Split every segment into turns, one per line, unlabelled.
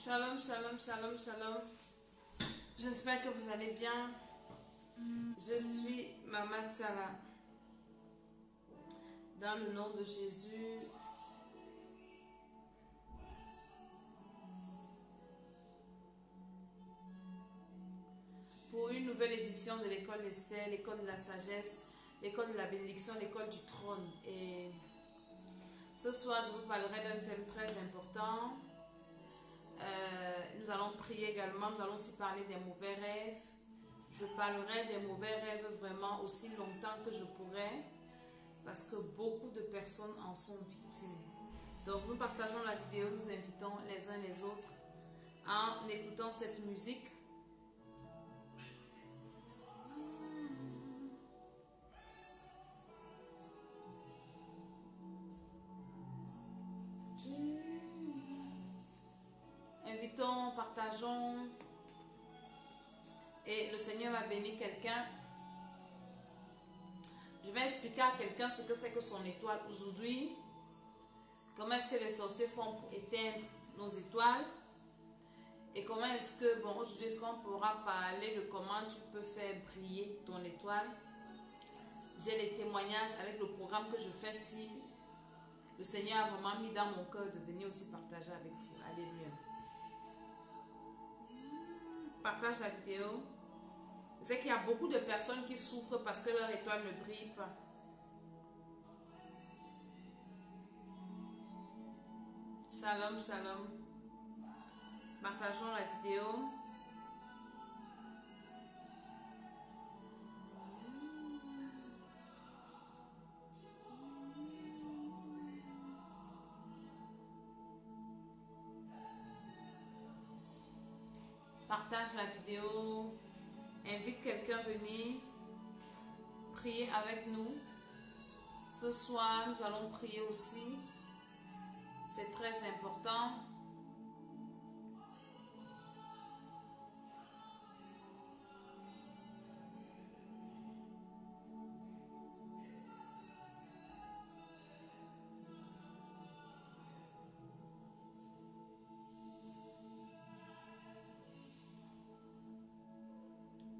Shalom, shalom, shalom, shalom. J'espère que vous allez bien. Je suis Maman Tsala. Dans le nom de Jésus. Pour une nouvelle édition de l'école d'Esther, l'école de la sagesse, l'école de la bénédiction, l'école du trône. Et ce soir, je vous parlerai d'un thème très important. Nous allons prier également, nous allons aussi parler des mauvais rêves. Je parlerai des mauvais rêves vraiment aussi longtemps que je pourrai, parce que beaucoup de personnes en sont victimes. Donc nous partageons la vidéo, nous invitons les uns les autres en écoutant cette musique. Invitons, partageons, et le Seigneur va bénir quelqu'un. Je vais expliquer à quelqu'un ce que c'est que son étoile aujourd'hui. Comment est-ce que les sorciers font pour éteindre nos étoiles. Et comment est-ce que, bon, aujourd'hui, est-ce qu'on pourra parler de comment tu peux faire briller ton étoile. J'ai les témoignages avec le programme que je fais si le Seigneur a vraiment mis dans mon cœur de venir aussi partager avec vous. Alléluia. Partage la vidéo. Je sais qu'il y a beaucoup de personnes qui souffrent parce que leur étoile ne brille pas. Shalom, shalom. Partageons la vidéo. Partage la vidéo. Invite quelqu'un à venir prier avec nous. Ce soir, nous allons prier aussi. C'est très important.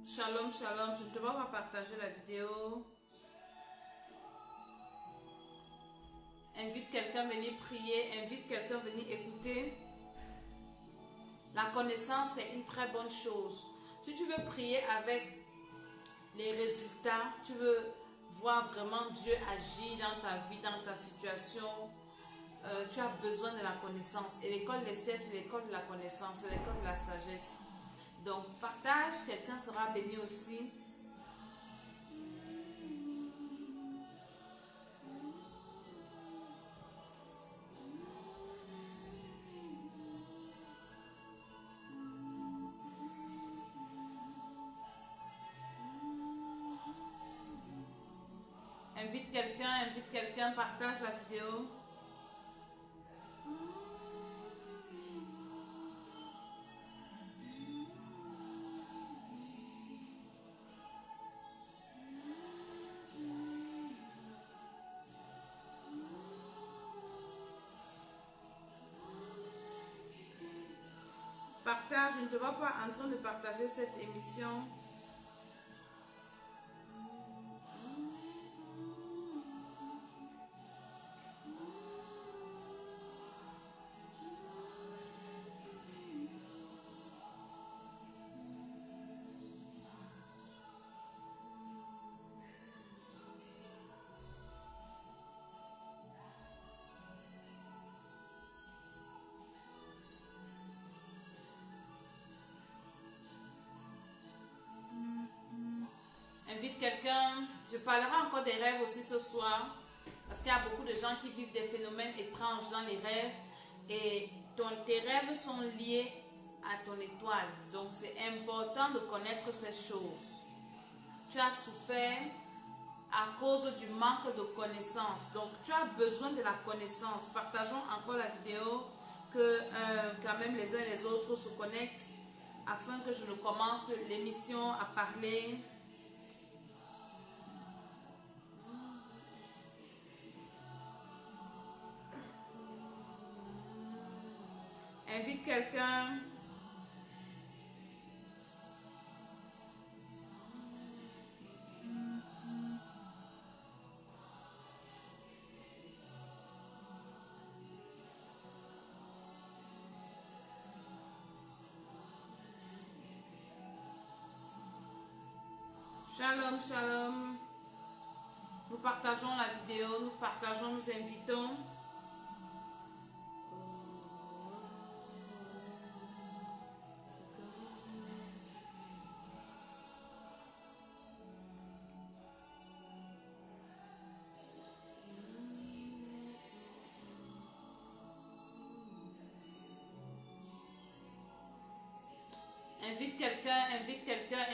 Shalom, shalom. Je ne te vois pas partager la vidéo. Invite quelqu'un à venir prier. Invite quelqu'un à venir écouter. La connaissance, c'est une très bonne chose. Si tu veux prier avec les résultats, tu veux voir vraiment Dieu agir dans ta vie, dans ta situation, tu as besoin de la connaissance. Et l'école d'Esther, c'est l'école de la connaissance, c'est l'école de la sagesse. Donc, partage, quelqu'un sera béni aussi. Invite quelqu'un, partage la vidéo. Partage, je ne te vois pas en train de partager cette émission. Invite quelqu'un. Je parlerai encore des rêves aussi ce soir. Parce qu'il y a beaucoup de gens qui vivent des phénomènes étranges dans les rêves. Et tes rêves sont liés à ton étoile. Donc c'est important de connaître ces choses. Tu as souffert à cause du manque de connaissances. Donc tu as besoin de la connaissance. Partageons encore la vidéo. Que quand même les uns et les autres se connectent. Afin que je ne commence l'émission à parler. Invite quelqu'un. Shalom, shalom. Nous partageons la vidéo, nous partageons, nous invitons.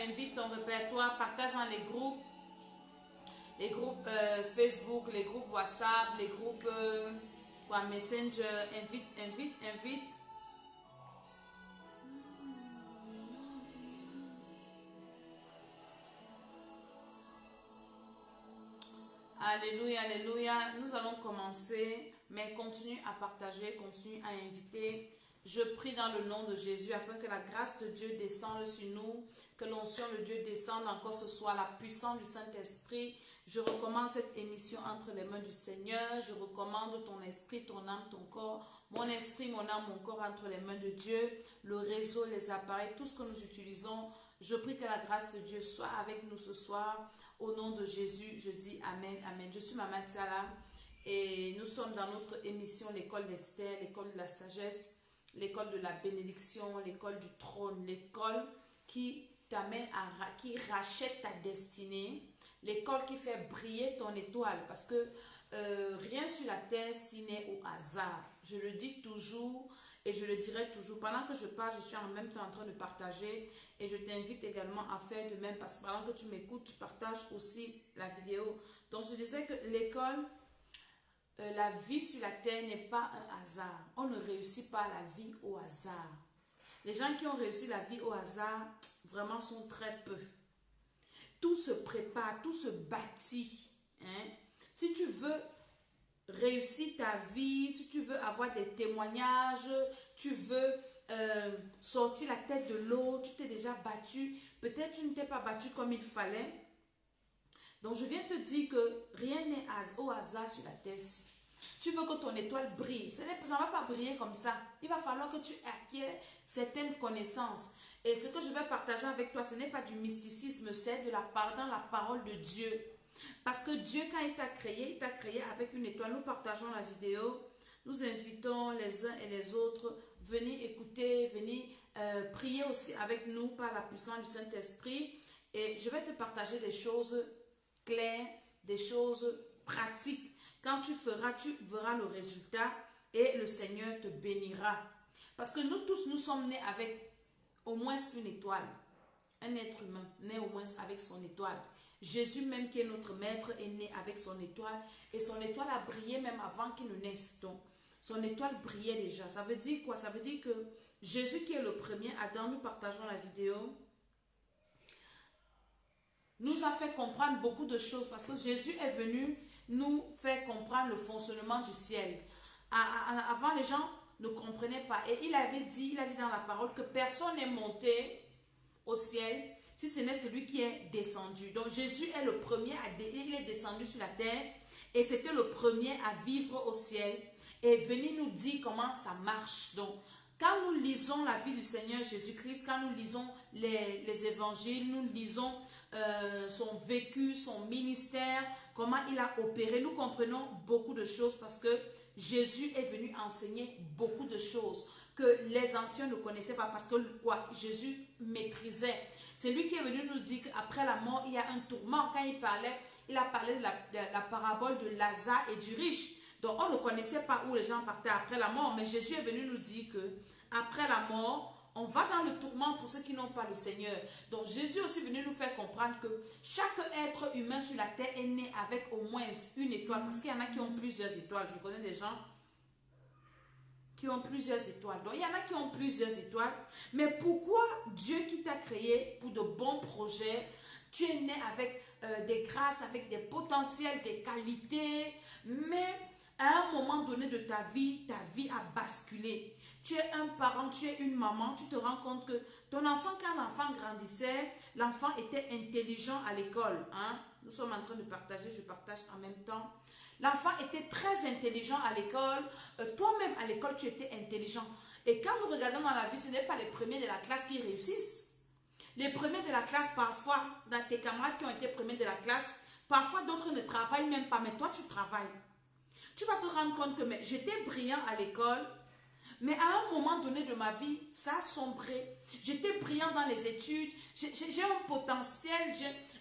Invite ton répertoire, partage dans les groupes Facebook, les groupes WhatsApp, les groupes Messenger, invite. Alléluia, alléluia. Nous allons commencer, mais continue à partager, continue à inviter. Je prie dans le nom de Jésus afin que la grâce de Dieu descende sur nous, que l'onction de Dieu descende encore ce soir, la puissance du Saint-Esprit. Je recommande cette émission entre les mains du Seigneur. Je recommande ton esprit, ton âme, ton corps, mon esprit, mon âme, mon corps entre les mains de Dieu, le réseau, les appareils, tout ce que nous utilisons. Je prie que la grâce de Dieu soit avec nous ce soir. Au nom de Jésus, je dis Amen, Amen. Je suis Maman Tsala et nous sommes dans notre émission l'école d'Esther, l'école de la sagesse, l'école de la bénédiction, l'école du trône, l'école qui t'amène qui rachète ta destinée, l'école qui fait briller ton étoile, parce que rien sur la terre s'y n'est au hasard. Je le dis toujours et je le dirai toujours. Pendant que je parle, je suis en même temps en train de partager et je t'invite également à faire de même, parce que pendant que tu m'écoutes, tu partages aussi la vidéo. Donc je disais que l'école, la vie sur la terre n'est pas un hasard. On ne réussit pas la vie au hasard. Les gens qui ont réussi la vie au hasard, vraiment sont très peu. Tout se prépare, tout se bâtit. Hein? Si tu veux réussir ta vie, si tu veux avoir des témoignages, tu veux sortir la tête de l'eau, tu t'es déjà battu. Peut-être tu ne t'es pas battu comme il fallait. Donc je viens te dire que rien n'est au hasard sur la terre. Tu veux que ton étoile brille, ça ne va pas briller comme ça. Il va falloir que tu acquières certaines connaissances. Et ce que je vais partager avec toi, ce n'est pas du mysticisme, c'est de dans la parole de Dieu. Parce que Dieu, quand il t'a créé avec une étoile. Nous partageons la vidéo. Nous invitons les uns et les autres. Venez écouter, venez prier aussi avec nous par la puissance du Saint-Esprit. Et je vais te partager des choses claires, des choses pratiques. Quand tu feras, tu verras le résultat et le Seigneur te bénira. Parce que nous tous, nous sommes nés avec au moins une étoile. Un être humain né au moins avec son étoile. Jésus même qui est notre maître est né avec son étoile. Et son étoile a brillé même avant qu'il ne naisse. Donc, son étoile brillait déjà. Ça veut dire quoi? Ça veut dire que Jésus qui est le premier Adam, nous partageons la vidéo, nous a fait comprendre beaucoup de choses. Parce que Jésus est venu nous faire comprendre le fonctionnement du ciel. Avant, les gens ne comprenaient pas. Et il a dit dans la parole que personne n'est monté au ciel si ce n'est celui qui est descendu. Donc Jésus est le premier, il est descendu sur la terre et c'était le premier à vivre au ciel et venir nous dire comment ça marche. Donc quand nous lisons la vie du Seigneur Jésus-Christ, quand nous lisons les évangiles, nous lisons son vécu, son ministère, comment il a opéré, nous comprenons beaucoup de choses parce que Jésus est venu enseigner beaucoup de choses que les anciens ne connaissaient pas parce que quoi, Jésus maîtrisait. C'est lui qui est venu nous dire qu'après la mort, il y a un tourment. Quand il a parlé de la parabole de Lazare et du riche. Donc on ne connaissait pas où les gens partaient après la mort, mais Jésus est venu nous dire que après la mort, on va dans le tourment pour ceux qui n'ont pas le Seigneur. Donc Jésus est aussi venu nous faire comprendre que chaque être humain sur la terre est né avec au moins une étoile. Parce qu'il y en a qui ont plusieurs étoiles. Je connais des gens qui ont plusieurs étoiles. Donc il y en a qui ont plusieurs étoiles. Mais pourquoi Dieu qui t'a créé pour de bons projets, tu es né avec des grâces, avec des potentiels, des qualités, mais à un moment donné de ta vie a basculé. Tu es un parent, tu es une maman, tu te rends compte que ton enfant, quand l'enfant grandissait, l'enfant était intelligent à l'école. Hein? Nous sommes en train de partager, je partage en même temps. L'enfant était très intelligent à l'école. Toi-même, à l'école, tu étais intelligent. Et quand nous regardons dans la vie, ce n'est pas les premiers de la classe qui réussissent. Les premiers de la classe, parfois, dans tes camarades qui ont été premiers de la classe, parfois d'autres ne travaillent même pas, mais toi, tu travailles. Tu vas te rendre compte que j'étais brillant à l'école, mais à un moment donné de ma vie, ça a sombré. J'étais brillant dans les études, j'ai un potentiel,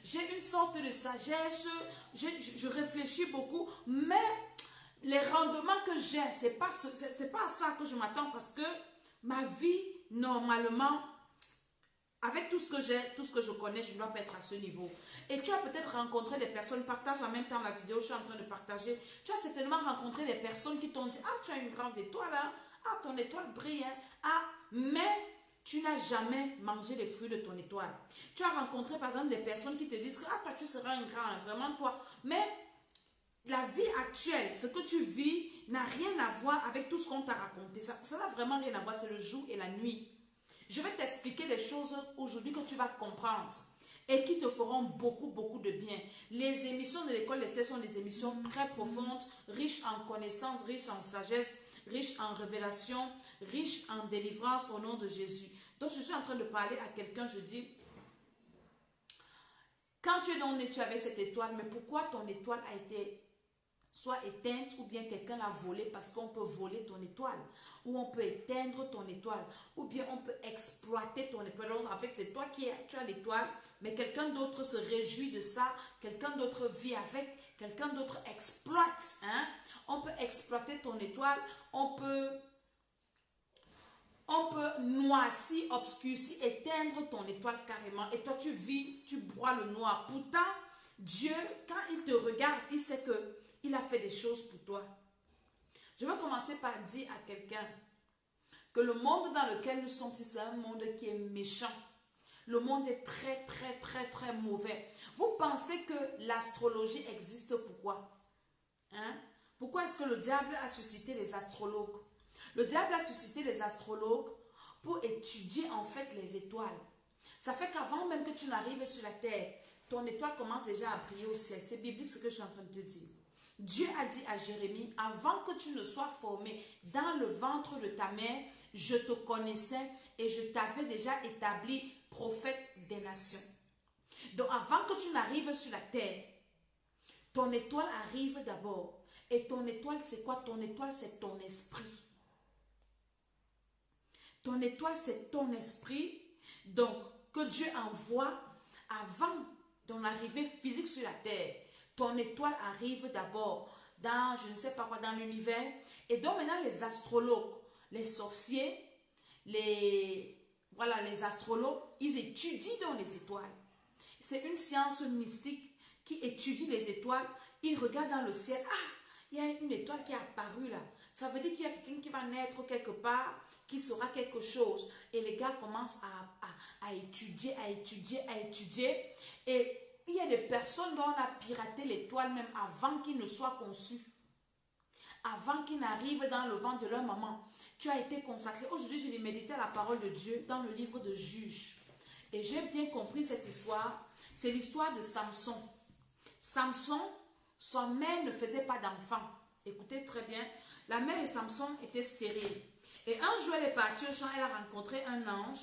j'ai une sorte de sagesse, je réfléchis beaucoup, mais les rendements que j'ai, c'est pas à ça que je m'attends parce que ma vie, normalement, avec tout ce que j'ai, tout ce que je connais, je ne dois pas être à ce niveau. Et tu as peut-être rencontré des personnes, partage en même temps la vidéo, je suis en train de partager. Tu as certainement rencontré des personnes qui t'ont dit, ah, tu as une grande étoile, hein? Ah, ton étoile brille, hein? Ah, mais tu n'as jamais mangé les fruits de ton étoile. Tu as rencontré par exemple des personnes qui te disent que, ah, toi, tu seras un grand, hein, vraiment toi. Mais la vie actuelle, ce que tu vis, n'a rien à voir avec tout ce qu'on t'a raconté. Ça n'a vraiment rien à voir, c'est le jour et la nuit. Je vais t'expliquer les choses aujourd'hui que tu vas comprendre et qui te feront beaucoup, beaucoup de bien. Les émissions de l'école d'Esther sont des émissions très profondes, riches en connaissances, riches en sagesse, riches en révélation, riches en délivrance au nom de Jésus. Donc, je suis en train de parler à quelqu'un, je dis, quand tu es né, tu avais cette étoile, mais pourquoi ton étoile a été soit éteinte ou bien quelqu'un l'a volée parce qu'on peut voler ton étoile ou on peut éteindre ton étoile ou bien on peut exploiter ton étoile. Donc, en fait, c'est toi tu as l'étoile, mais quelqu'un d'autre se réjouit de ça, quelqu'un d'autre vit avec, quelqu'un d'autre exploite. Hein? On peut exploiter ton étoile, on peut noircir, obscurcir, éteindre ton étoile carrément. Et toi, tu vis, tu broies le noir. Pourtant, Dieu, quand il te regarde, il sait que il a fait des choses pour toi. Je vais commencer par dire à quelqu'un que le monde dans lequel nous sommes, c'est un monde qui est méchant. Le monde est très, très, très, très mauvais. Vous pensez que l'astrologie existe pourquoi? Hein? Pourquoi est-ce que le diable a suscité les astrologues? Le diable a suscité les astrologues pour étudier en fait les étoiles. Ça fait qu'avant même que tu n'arrives sur la terre, ton étoile commence déjà à briller au ciel. C'est biblique ce que je suis en train de te dire. Dieu a dit à Jérémie, avant que tu ne sois formé dans le ventre de ta mère, je te connaissais et je t'avais déjà établi prophète des nations. Donc avant que tu n'arrives sur la terre, ton étoile arrive d'abord. Et ton étoile, c'est quoi? Ton étoile, c'est ton esprit. Ton étoile, c'est ton esprit. Donc, que Dieu envoie avant ton arrivée physique sur la terre. Ton étoile arrive d'abord dans, je ne sais pas quoi, dans l'univers. Et donc maintenant, les astrologues, les sorciers, les astrologues, ils étudient dans les étoiles. C'est une science mystique qui étudie les étoiles. Ils regardent dans le ciel. Ah, il y a une étoile qui est apparue là. Ça veut dire qu'il y a quelqu'un qui va naître quelque part, qui sera quelque chose. Et les gars commencent à étudier, à étudier, à étudier. Et il y a des personnes dont on a piraté l'étoile même avant qu'ils ne soient conçus. Avant qu'ils n'arrivent dans le ventre de leur maman. Tu as été consacré. Aujourd'hui, je l'ai médité à la parole de Dieu dans le livre de Juges. Et j'ai bien compris cette histoire. C'est l'histoire de Samson. Samson, sa mère ne faisait pas d'enfant. Écoutez très bien. La mère de Samson était stérile. Et un jour, elle est partie au champ, elle a rencontré un ange.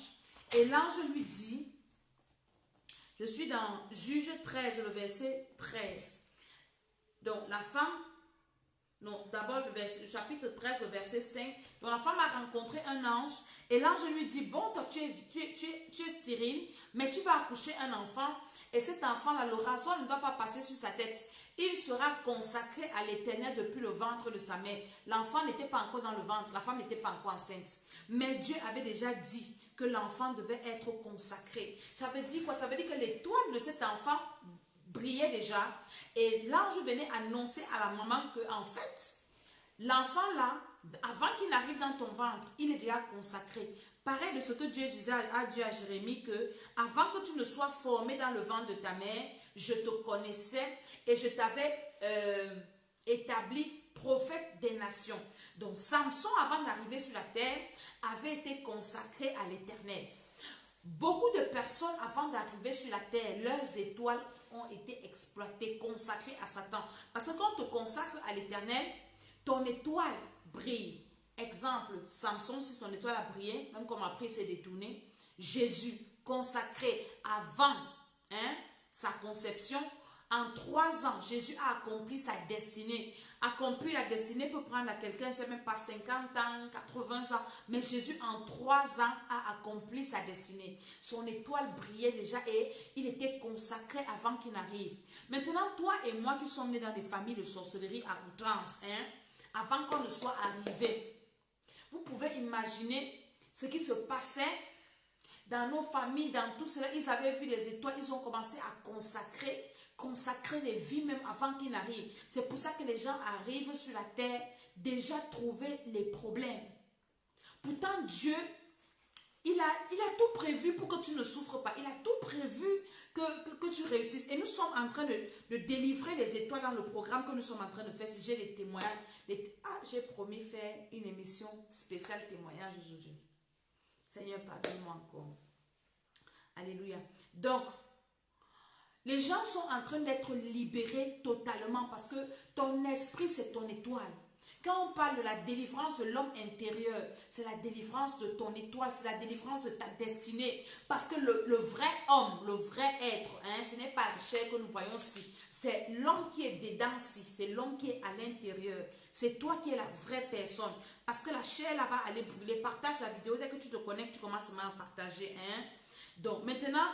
Et l'ange lui dit, je suis dans Juge 13, le verset 13. Donc, la femme, d'abord le chapitre 13, le verset 5. Donc, la femme a rencontré un ange. Et l'ange lui dit, bon, toi, tu es stérile, mais tu vas accoucher un enfant. Et cet enfant-là, le rasoir ne doit pas passer sur sa tête. Il sera consacré à l'Éternel depuis le ventre de sa mère. L'enfant n'était pas encore dans le ventre, la femme n'était pas encore enceinte. Mais Dieu avait déjà dit que l'enfant devait être consacré. Ça veut dire quoi? Ça veut dire que l'étoile de cet enfant brillait déjà. Et l'ange venait annoncer à la maman que, en fait, l'enfant là, avant qu'il n'arrive dans ton ventre, il est déjà consacré. Pareil de ce que Dieu disait à Jérémie que, avant que tu ne sois formé dans le ventre de ta mère, je te connaissais et je t'avais établi prophète des nations. Donc Samson, avant d'arriver sur la terre, avait été consacré à l'Éternel. Beaucoup de personnes, avant d'arriver sur la terre, leurs étoiles ont été exploitées, consacrées à Satan. Parce que quand on te consacre à l'Éternel, ton étoile brille. Exemple, Samson, si son étoile a brillé, même comme après il s'est détourné, Jésus, consacré avant sa conception, en 3 ans, Jésus a accompli sa destinée. Accomplir la destinée peut prendre à quelqu'un, je ne sais même pas, 50 ans, 80 ans. Mais Jésus, en 3 ans, a accompli sa destinée. Son étoile brillait déjà et il était consacré avant qu'il n'arrive. Maintenant, toi et moi qui sommes nés dans des familles de sorcellerie à outrance, avant qu'on ne soit arrivé, vous pouvez imaginer ce qui se passait dans nos familles, dans tout cela. Ils avaient vu les étoiles, ils ont commencé à consacrer les vies même avant qu'ils n'arrivent. C'est pour ça que les gens arrivent sur la terre déjà trouver les problèmes. Pourtant Dieu, il a tout prévu pour que tu ne souffres pas. Il a tout prévu que tu réussisses. Et nous sommes en train de délivrer les étoiles dans le programme que nous sommes en train de faire. Si j'ai les témoignages, j'ai promis faire une émission spéciale témoignage aujourd'hui. Seigneur, pardonne-moi encore. Alléluia. Donc, les gens sont en train d'être libérés totalement parce que ton esprit, c'est ton étoile. Quand on parle de la délivrance de l'homme intérieur, c'est la délivrance de ton étoile, c'est la délivrance de ta destinée. Parce que le vrai homme, le vrai être, ce n'est pas la chair que nous voyons ici. C'est l'homme qui est dedans ici, c'est l'homme qui est à l'intérieur. C'est toi qui es la vraie personne. Parce que la chair, là, va aller brûler. Partage la vidéo. Dès que tu te connectes, tu commences à partager. Donc, maintenant,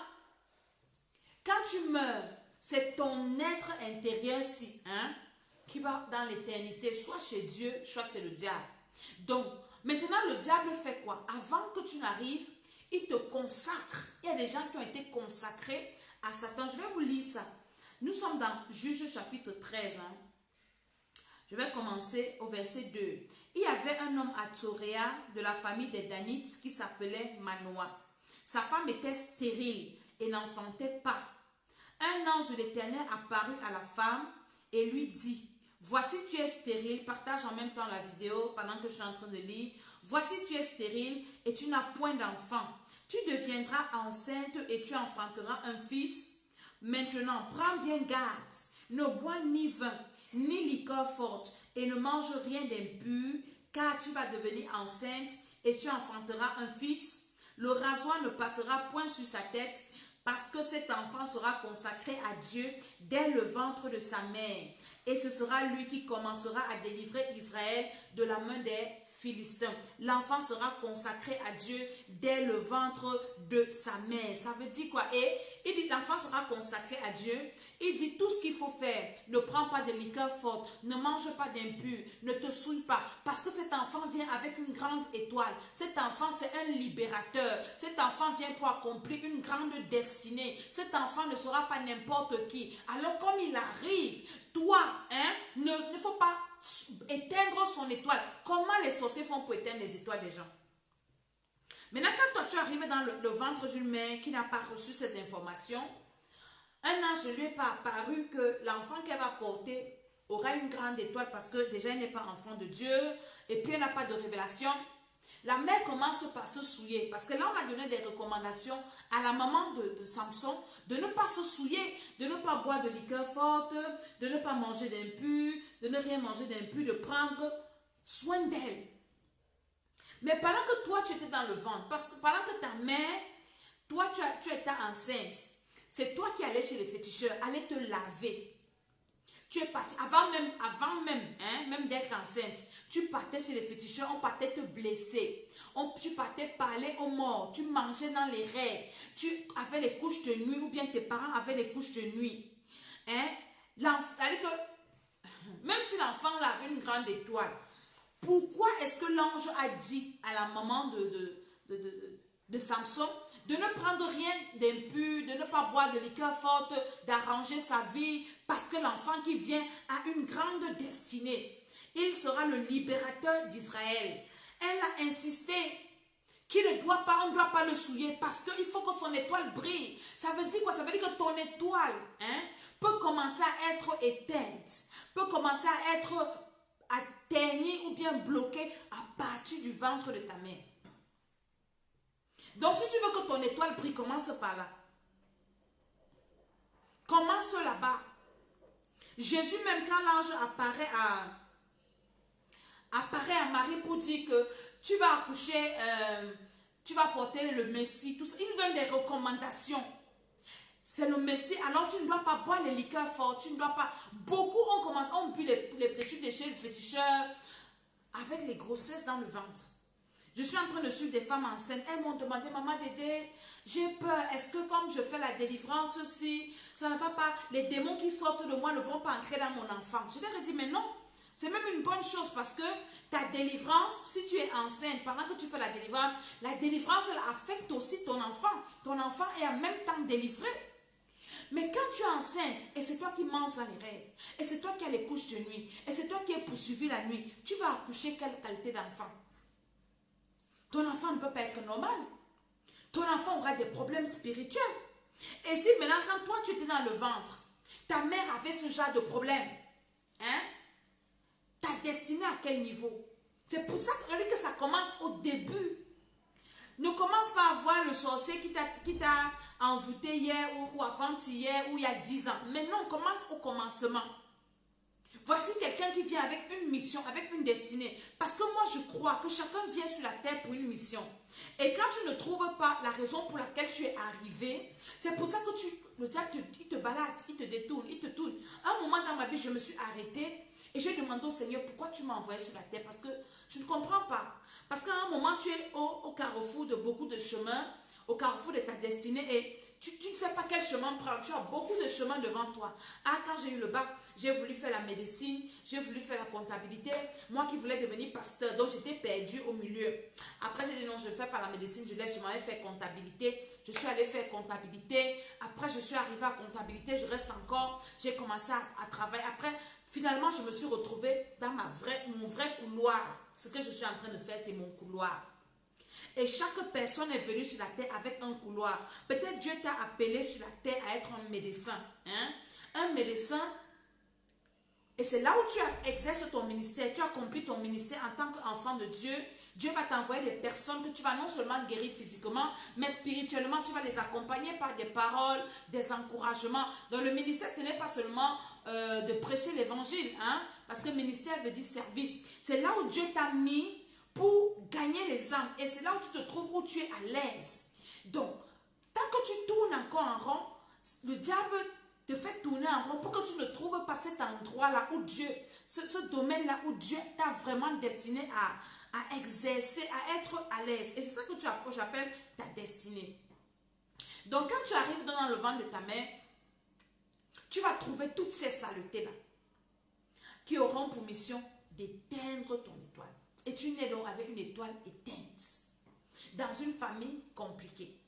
quand tu meurs, c'est ton être intérieur-ci qui va dans l'éternité, soit chez Dieu, soit c'est le diable. Donc, maintenant, le diable fait quoi? Avant que tu n'arrives, il te consacre. Il y a des gens qui ont été consacrés à Satan. Je vais vous lire ça. Nous sommes dans Juge chapitre 13. Je vais commencer au verset 2. Il y avait un homme à Tsoréa de la famille des Danites qui s'appelait Manoah. Sa femme était stérile et n'enfantait pas. Un ange de l'Éternel apparut à la femme et lui dit, voici tu es stérile, partage en même temps la vidéo pendant que je suis en train de lire. Voici tu es stérile et tu n'as point d'enfant. Tu deviendras enceinte et tu enfanteras un fils. Maintenant, prends bien garde, ne bois ni vin, ni liqueur forte et ne mange rien d'impur, car tu vas devenir enceinte et tu enfanteras un fils. Le rasoir ne passera point sur sa tête, parce que cet enfant sera consacré à Dieu dès le ventre de sa mère. Et ce sera lui qui commencera à délivrer Israël de la main des Philistins. L'enfant sera consacré à Dieu dès le ventre de sa mère. Ça veut dire quoi? Et il dit l'enfant sera consacré à Dieu. Il dit tout ce qu'il faut faire. Ne prends pas de liqueur forte. Ne mange pas d'impur. Ne te souille pas. Parce que cet enfant vient avec une grande étoile. Cet enfant, c'est un libérateur. Cet enfant vient pour accomplir une grande destinée. Cet enfant ne sera pas n'importe qui. Alors comme il arrive, toi, ne faut pas éteindre son étoile. Comment les sorciers font pour éteindre les étoiles des gens? Maintenant, quand toi tu arrives dans le ventre d'une mère qui n'a pas reçu ces informations, un ange ne lui est pas apparu que l'enfant qu'elle va porter aura une grande étoile parce que déjà elle n'est pas enfant de Dieu et puis elle n'a pas de révélation. La mère commence par se souiller parce que là on va donner des recommandations à la maman de Samson de ne pas se souiller, de ne pas boire de liqueur forte, de ne pas manger d'impur, de ne rien manger d'impur, de prendre soin d'elle. Mais pendant que toi tu étais dans le ventre, parce que pendant que ta mère, toi tu étais enceinte, c'est toi qui allais chez les féticheurs, allais te laver. Tu es parti, avant même d'être enceinte, tu partais chez les féticheurs, on partait te blesser. Tu partais parler aux morts, tu mangeais dans les rêves, tu avais les couches de nuit ou bien tes parents avaient les couches de nuit. C'est-à-dire que même si l'enfant avait une grande étoile, pourquoi est-ce que l'ange a dit à la maman de Samson de ne prendre rien d'impur, de ne pas boire de liqueur forte, d'arranger sa vie, parce que l'enfant qui vient a une grande destinée. Il sera le libérateur d'Israël. Elle a insisté qu'il ne doit pas, on ne doit pas le souiller, parce qu'il faut que son étoile brille. Ça veut dire quoi? Ça veut dire que ton étoile peut commencer à être éteinte, peut commencer à être à ternir ou bien bloquer à partir du ventre de ta mère. Donc si tu veux que ton étoile brille, commence par là. Commence là-bas. Jésus, même quand l'ange apparaît à Marie pour dire que tu vas accoucher, tu vas porter le Messie, tout ça, il nous donne des recommandations. C'est le Messie, alors tu ne dois pas boire les liqueurs fortes, tu ne dois pas... Beaucoup ont bu les trucs de chez le féticheur avec les grossesses dans le ventre. Je suis en train de suivre des femmes enceintes, elles m'ont demandé, maman Dédé, j'ai peur, est-ce que comme je fais la délivrance aussi, ça ne va pas, les démons qui sortent de moi ne vont pas entrer dans mon enfant. Je leur ai dit, mais non, c'est même une bonne chose parce que ta délivrance, si tu es enceinte, pendant que tu fais la délivrance, elle affecte aussi ton enfant. Ton enfant est en même temps délivré. Mais quand tu es enceinte, et c'est toi qui manges dans les rêves, et c'est toi qui as les couches de nuit, et c'est toi qui es poursuivi la nuit, tu vas accoucher quelle qualité d'enfant? Ton enfant ne peut pas être normal. Ton enfant aura des problèmes spirituels. Et si maintenant, quand toi tu étais dans le ventre, ta mère avait ce genre de problème, hein? Ta destinée à quel niveau? C'est pour ça que ça commence au début. Ne commence pas à voir le sorcier qui t'a envoûté hier ou avant-hier ou il y a 10 ans. Mais non, commence au commencement. Voici quelqu'un qui vient avec une mission, avec une destinée. Parce que moi, je crois que chacun vient sur la terre pour une mission. Et quand tu ne trouves pas la raison pour laquelle tu es arrivé, c'est pour ça que le diable te balade, il te détourne, il te tourne. À un moment dans ma vie, je me suis arrêtée et j'ai demandé au Seigneur, pourquoi tu m'as envoyé sur la terre? Parce que je ne comprends pas. Parce qu'à un moment, tu es au carrefour de beaucoup de chemins, au carrefour de ta destinée et tu ne sais pas quel chemin prendre. Tu as beaucoup de chemins devant toi. Ah, quand j'ai eu le bac, j'ai voulu faire la médecine, j'ai voulu faire la comptabilité. Moi qui voulais devenir pasteur, donc j'étais perdue au milieu. Après, j'ai dit non, je ne fais pas la médecine, je laisse, je m'en vais faire comptabilité. Je suis allée faire comptabilité. Après, je suis arrivée à comptabilité, je reste encore. J'ai commencé à travailler. Après, finalement, je me suis retrouvée dans mon vrai couloir. Ce que je suis en train de faire, c'est mon couloir. Et chaque personne est venue sur la terre avec un couloir. Peut-être Dieu t'a appelé sur la terre à être un médecin. Hein? Un médecin. Et c'est là où tu exerces ton ministère. Tu as accompli ton ministère en tant qu'enfant de Dieu. Dieu va t'envoyer des personnes que tu vas non seulement guérir physiquement, mais spirituellement, tu vas les accompagner par des paroles, des encouragements. Dans le ministère, ce n'est pas seulement de prêcher l'évangile. Hein? Parce que ministère veut dire service. C'est là où Dieu t'a mis pour gagner les âmes. Et c'est là où tu te trouves, où tu es à l'aise. Donc, tant que tu tournes encore en rond, le diable te fait tourner en rond pour que tu ne trouves pas cet endroit-là où Dieu, ce domaine-là où Dieu t'a vraiment destiné à exercer, à être à l'aise. Et c'est ça que j'appelle ta destinée. Donc, quand tu arrives dans le ventre de ta mère, tu vas trouver toutes ces saletés-là qui auront pour mission d'éteindre ton étoile. Et tu nais donc avec une étoile éteinte. Dans une famille compliquée.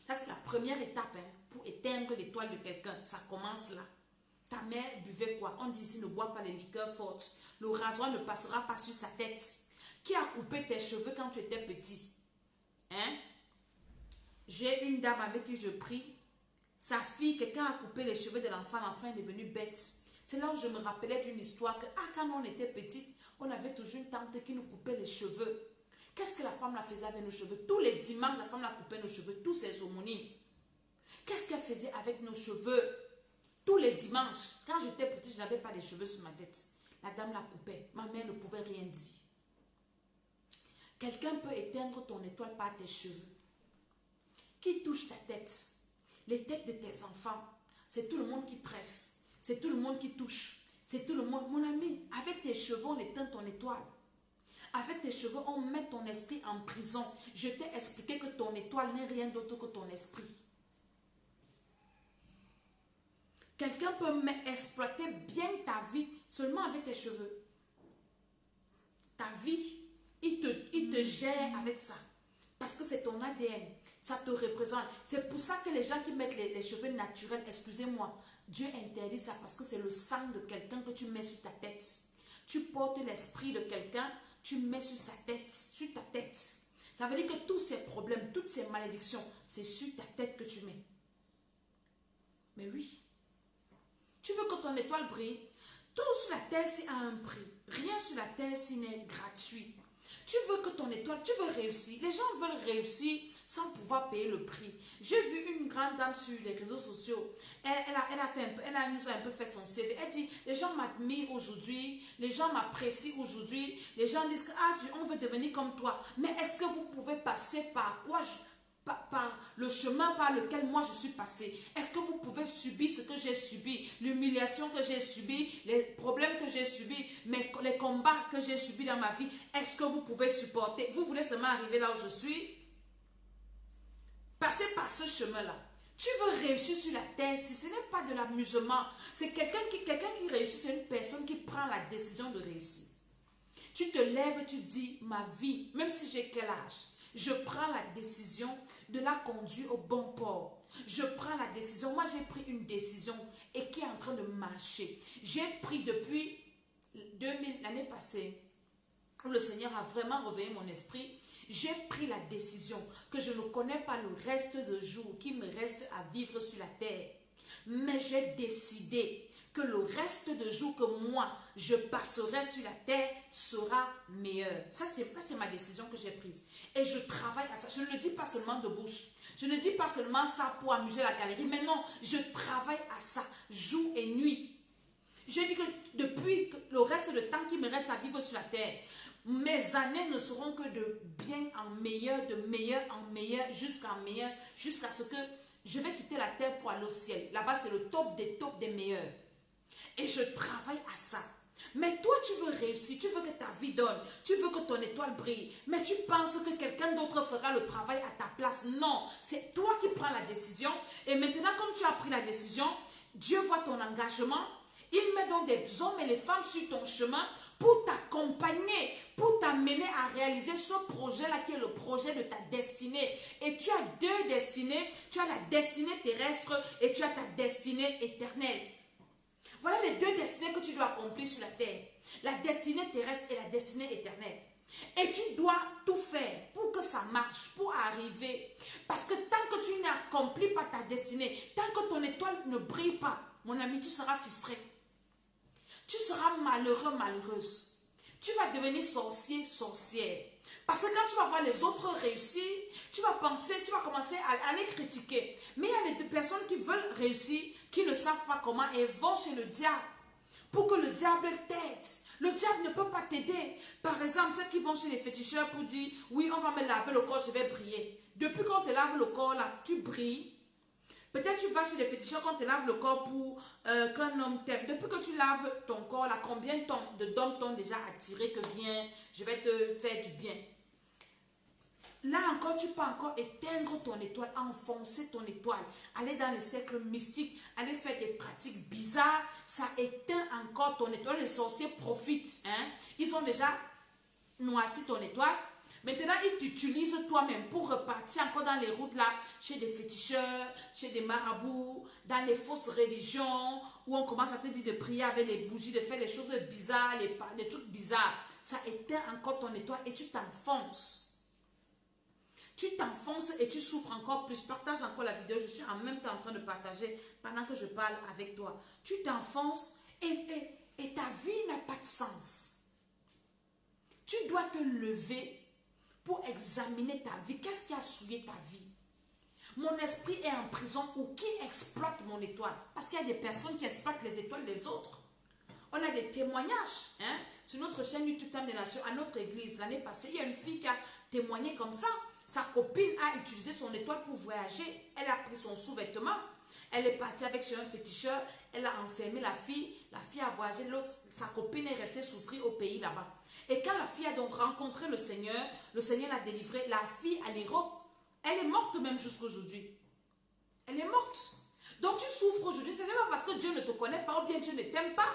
Ça, c'est la première étape hein, pour éteindre l'étoile de quelqu'un. Ça commence là. Ta mère buvait quoi? On dit ici, ne bois pas les liqueurs fortes. Le rasoir ne passera pas sur sa tête. Qui a coupé tes cheveux quand tu étais petit? Hein? J'ai une dame avec qui je prie. Sa fille, quelqu'un a coupé les cheveux de l'enfant. L'enfant est devenu bête. C'est là où je me rappelais d'une histoire que quand on était petite, on avait toujours une tante qui nous coupait les cheveux. Qu'est-ce que la femme la faisait avec nos cheveux? Tous les dimanches, la femme la coupait nos cheveux, tous ses homonymes. Qu'est-ce qu'elle faisait avec nos cheveux? Tous les dimanches, quand j'étais petite, je n'avais pas de cheveux sur ma tête. La dame la coupait. Ma mère ne pouvait rien dire. Quelqu'un peut éteindre ton étoile par tes cheveux. Qui touche ta tête? Les têtes de tes enfants. C'est tout le monde qui tresse. C'est tout le monde qui touche. C'est tout le monde. Mon ami, avec tes cheveux, on éteint ton étoile. Avec tes cheveux, on met ton esprit en prison. Je t'ai expliqué que ton étoile n'est rien d'autre que ton esprit. Quelqu'un peut exploiter bien ta vie seulement avec tes cheveux. Ta vie, il te gère avec ça. Parce que c'est ton ADN. Ça te représente. C'est pour ça que les gens qui mettent les cheveux naturels, excusez-moi, Dieu interdit ça parce que c'est le sang de quelqu'un que tu mets sur ta tête. Tu portes l'esprit de quelqu'un, tu mets sur sa tête, sur ta tête. Ça veut dire que tous ces problèmes, toutes ces malédictions, c'est sur ta tête que tu mets. Mais oui. Tu veux que ton étoile brille? Tout sur la terre, c'est à un prix. Rien sur la terre s'il n'est gratuit. Tu veux que ton étoile, tu veux réussir. Les gens veulent réussir sans pouvoir payer le prix. J'ai vu une grande dame sur les réseaux sociaux. Elle nous a un peu fait son CV. Elle dit, les gens m'admirent aujourd'hui, les gens m'apprécient aujourd'hui. Les gens disent, ah, on veut devenir comme toi. Mais est-ce que vous pouvez passer par quoi par le chemin par lequel moi je suis passée? Est-ce que vous pouvez subir ce que j'ai subi, l'humiliation que j'ai subie, les problèmes que j'ai subis, les combats que j'ai subis dans ma vie? Est-ce que vous pouvez supporter? Vous voulez seulement arriver là où je suis? Passez par ce chemin-là. Tu veux réussir sur la terre, si ce n'est pas de l'amusement, c'est quelqu'un qui réussit, c'est une personne qui prend la décision de réussir. Tu te lèves, tu dis, ma vie, même si j'ai quel âge, je prends la décision de la conduire au bon port. Je prends la décision. Moi, j'ai pris une décision et qui est en train de marcher. J'ai pris depuis l'année passée, où le Seigneur a vraiment réveillé mon esprit. J'ai pris la décision que je ne connais pas le reste de jours qui me reste à vivre sur la terre. Mais j'ai décidé que le reste de jours que moi, je passerai sur la terre sera meilleur. Ça, c'est ma décision que j'ai prise. Et je travaille à ça. Je ne le dis pas seulement de bouche. Je ne dis pas seulement ça pour amuser la galerie. Mais non, je travaille à ça, jour et nuit. Je dis que depuis le reste du temps qui me reste à vivre sur la terre, mes années ne seront que de bien en meilleur, de meilleur en meilleur, jusqu'à ce que je vais quitter la terre pour aller au ciel. Là-bas, c'est le top des meilleurs. Et je travaille à ça. Mais toi, tu veux réussir, tu veux que ta vie donne, tu veux que ton étoile brille, mais tu penses que quelqu'un d'autre fera le travail à ta place. Non, c'est toi qui prends la décision. Et maintenant, comme tu as pris la décision, Dieu voit ton engagement. Il met donc des hommes et les femmes sur ton chemin pour t'accompagner, pour t'amener à réaliser ce projet-là qui est le projet de ta destinée. Et tu as deux destinées. Tu as la destinée terrestre et tu as ta destinée éternelle. Voilà les deux destinées que tu dois accomplir sur la terre. La destinée terrestre et la destinée éternelle. Et tu dois tout faire pour que ça marche, pour arriver. Parce que tant que tu n'accomplis pas ta destinée, tant que ton étoile ne brille pas, mon ami, tu seras frustré. Tu seras malheureux, malheureuse. Tu vas devenir sorcier, sorcière. Parce que quand tu vas voir les autres réussir, tu vas commencer à les critiquer. Mais il y a des personnes qui veulent réussir, qui ne savent pas comment et vont chez le diable pour que le diable t'aide. Le diable ne peut pas t'aider. Par exemple, celles qui vont chez les féticheurs pour dire, oui, on va me laver le corps, je vais briller. Depuis qu'on te lave le corps, là, tu brilles. Peut-être tu vas chez les féticheurs quand tu laves le corps pour qu'un homme t'aime. Depuis que tu laves ton corps, là, combien d'hommes t'ont déjà attiré que viens, je vais te faire du bien. Là encore, tu peux encore éteindre ton étoile, enfoncer ton étoile, aller dans les cercles mystiques, aller faire des pratiques bizarres. Ça éteint encore ton étoile. Les sorciers profitent. Hein? Ils ont déjà noirci ton étoile. Maintenant, ils t'utilisent toi-même pour repartir encore dans les routes là, chez des féticheurs, chez des marabouts, dans les fausses religions, où on commence à te dire de prier avec les bougies, de faire des choses bizarres, des trucs bizarres. Ça éteint encore ton étoile et tu t'enfonces. Tu t'enfonces et tu souffres encore plus. Partage encore la vidéo, je suis en même temps en train de partager pendant que je parle avec toi. Tu t'enfonces et ta vie n'a pas de sens. Tu dois te lever pour examiner ta vie. Qu'est-ce qui a souillé ta vie? Mon esprit est en prison ou qui exploite mon étoile? Parce qu'il y a des personnes qui exploitent les étoiles des autres. On a des témoignages hein, sur notre chaîne YouTube Temps des Nations, à notre église. L'année passée, il y a une fille qui a témoigné comme ça. Sa copine a utilisé son étoile pour voyager. Elle a pris son sous-vêtement. Elle est partie avec chez un féticheur. Elle a enfermé la fille. La fille a voyagé. Sa copine est restée souffrir au pays là-bas. Et quand la fille a donc rencontré le Seigneur l'a délivrée. La fille, elle est morte même jusqu'aujourd'hui. Elle est morte. Donc tu souffres aujourd'hui. Ce n'est pas parce que Dieu ne te connaît pas ou bien Dieu ne t'aime pas.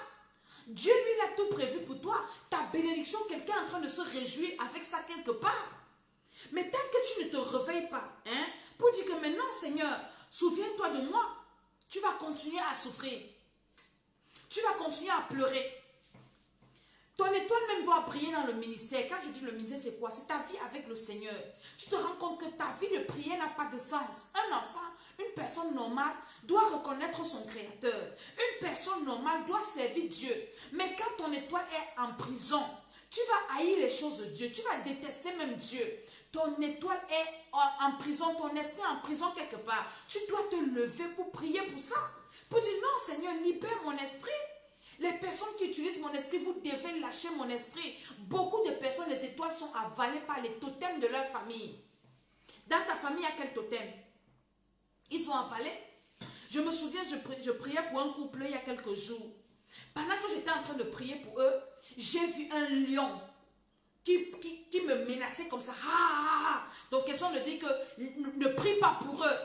Dieu lui a tout prévu pour toi. Ta bénédiction, quelqu'un est en train de se réjouir avec ça quelque part. Mais tant que tu ne te réveilles pas, hein, pour dire que maintenant, Seigneur, souviens-toi de moi, tu vas continuer à souffrir. Tu vas continuer à pleurer. Ton étoile même doit briller dans le ministère. Quand je dis le ministère, c'est quoi? C'est ta vie avec le Seigneur. Tu te rends compte que ta vie de prière n'a pas de sens. Un enfant, une personne normale doit reconnaître son Créateur. Une personne normale doit servir Dieu. Mais quand ton étoile est en prison, tu vas haïr les choses de Dieu. Tu vas détester même Dieu. Ton étoile est en prison, ton esprit est en prison quelque part. Tu dois te lever pour prier pour ça. Pour dire non Seigneur, libère mon esprit. Les personnes qui utilisent mon esprit, vous devez lâcher mon esprit. Beaucoup de personnes, les étoiles sont avalées par les totems de leur famille. Dans ta famille, il y a quel totem? Ils sont avalés. Je me souviens, je priais pour un couple il y a quelques jours. Pendant que j'étais en train de prier pour eux, j'ai vu un lion qui me menaçait comme ça. Donc, question de dire que ne prie pas pour eux.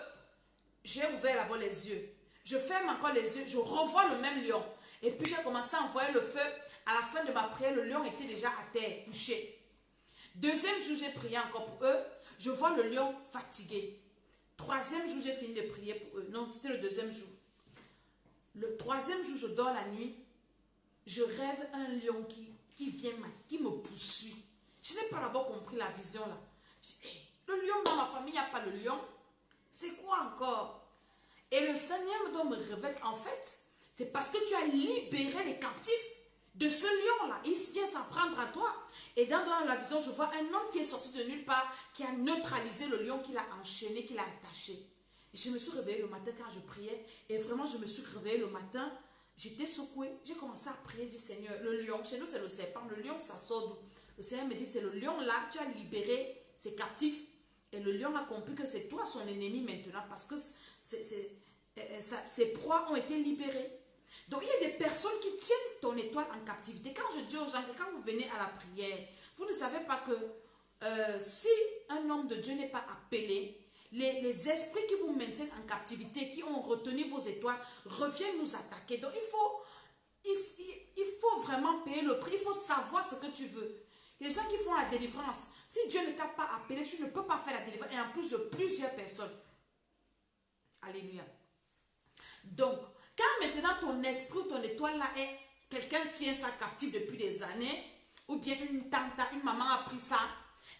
J'ai ouvert là-bas les yeux. Je ferme encore les yeux. Je revois le même lion. Et puis, j'ai commencé à envoyer le feu. À la fin de ma prière, le lion était déjà à terre, couché. Deuxième jour, j'ai prié encore pour eux. Je vois le lion fatigué. Troisième jour, j'ai fini de prier pour eux. Non, c'était le deuxième jour. Le troisième jour, je dors la nuit. Je rêve un lion qui vient, qui me poursuit. Je n'ai pas d'abord compris la vision là. Je dis, hey, le lion dans ma famille, il n'y a pas le lion. C'est quoi encore? Et le Seigneur me révèle qu'en fait, c'est parce que tu as libéré les captifs de ce lion-là. Il vient s'en prendre à toi. Et dans la vision, je vois un homme qui est sorti de nulle part, qui a neutralisé le lion, qui l'a enchaîné, qui l'a attaché. Et je me suis réveillée le matin quand je priais. Et vraiment, je me suis réveillée le matin. J'étais secouée. J'ai commencé à prier. Je dis, Seigneur, le lion, chez nous, c'est le serpent. Le lion, ça sort d'où? Le Seigneur me dit, c'est le lion-là. Tu as libéré ses captifs. Et le lion a compris que c'est toi son ennemi maintenant. Parce que ses proies ont été libérées. Donc, il y a des personnes qui tiennent ton étoile en captivité. Quand je dis aux gens que quand vous venez à la prière, vous ne savez pas que si un homme de Dieu n'est pas appelé, les esprits qui vous maintiennent en captivité, qui ont retenu vos étoiles, reviennent nous attaquer. Donc, il faut vraiment payer le prix. Il faut savoir ce que tu veux. Les gens qui font la délivrance, si Dieu ne t'a pas appelé, tu ne peux pas faire la délivrance. Et en plus de plusieurs personnes. Alléluia. Donc, quand maintenant ton esprit ou ton étoile là est, quelqu'un tient ça captif depuis des années, ou bien une tante, une maman a pris ça,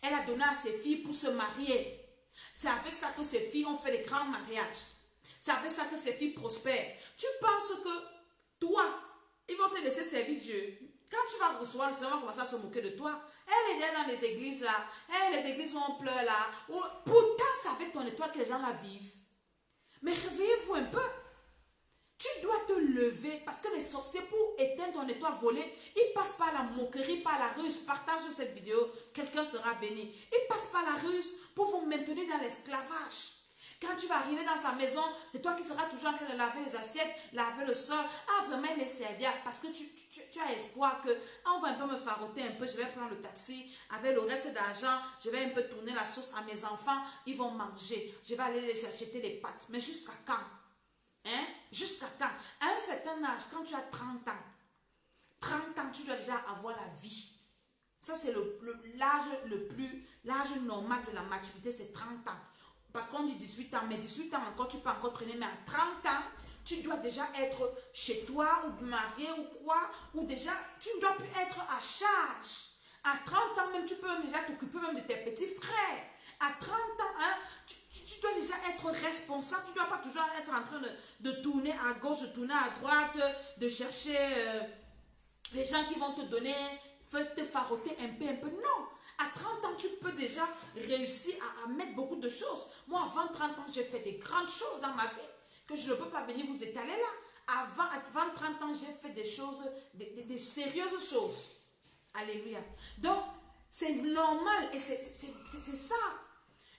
elle a donné à ses filles pour se marier. C'est avec ça que ses filles ont fait des grands mariages. C'est avec ça que ses filles prospèrent. Tu penses que toi, ils vont te laisser servir Dieu. Quand tu vas recevoir, le Seigneur va commencer à se moquer de toi. Elle est dans les églises là. Les églises où on pleure là. Pourtant, c'est avec ton étoile que les gens la vivent. Mais réveillez-vous un peu. Tu dois te lever parce que les sorciers, pour éteindre ton étoile volée, ils passent par la moquerie, par la ruse. Partage cette vidéo, quelqu'un sera béni. Ils passent par la ruse pour vous maintenir dans l'esclavage. Quand tu vas arriver dans sa maison, c'est toi qui seras toujours en train de laver les assiettes, laver le sol. Vraiment les servir parce que tu as espoir que on va un peu me faroter un peu, je vais prendre le taxi avec le reste d'argent, je vais un peu tourner la sauce à mes enfants, ils vont manger. Je vais aller les acheter les pâtes. Mais jusqu'à quand? Hein? Jusqu'à quand? À un certain âge, quand tu as 30 ans, tu dois déjà avoir la vie. Ça, c'est l'âge normal de la maturité, c'est 30 ans. Parce qu'on dit 18 ans, mais 18 ans encore, tu peux encore traîner, mais à 30 ans, tu dois déjà être chez toi, ou marié, ou quoi, ou déjà, tu ne dois plus être à charge. À 30 ans, même, tu peux même déjà t'occuper même de tes petits frères. À 30 ans, hein, tu dois déjà être responsable. Tu ne dois pas toujours être en train de tourner à gauche, de tourner à droite, de chercher les gens qui vont te donner, te faroter un peu. Non. À 30 ans, tu peux déjà réussir à mettre beaucoup de choses. Moi, avant 30 ans, j'ai fait des grandes choses dans ma vie que je ne peux pas venir vous étaler là. Avant 30 ans, j'ai fait des choses, des sérieuses choses. Alléluia. Donc, c'est normal et c'est ça.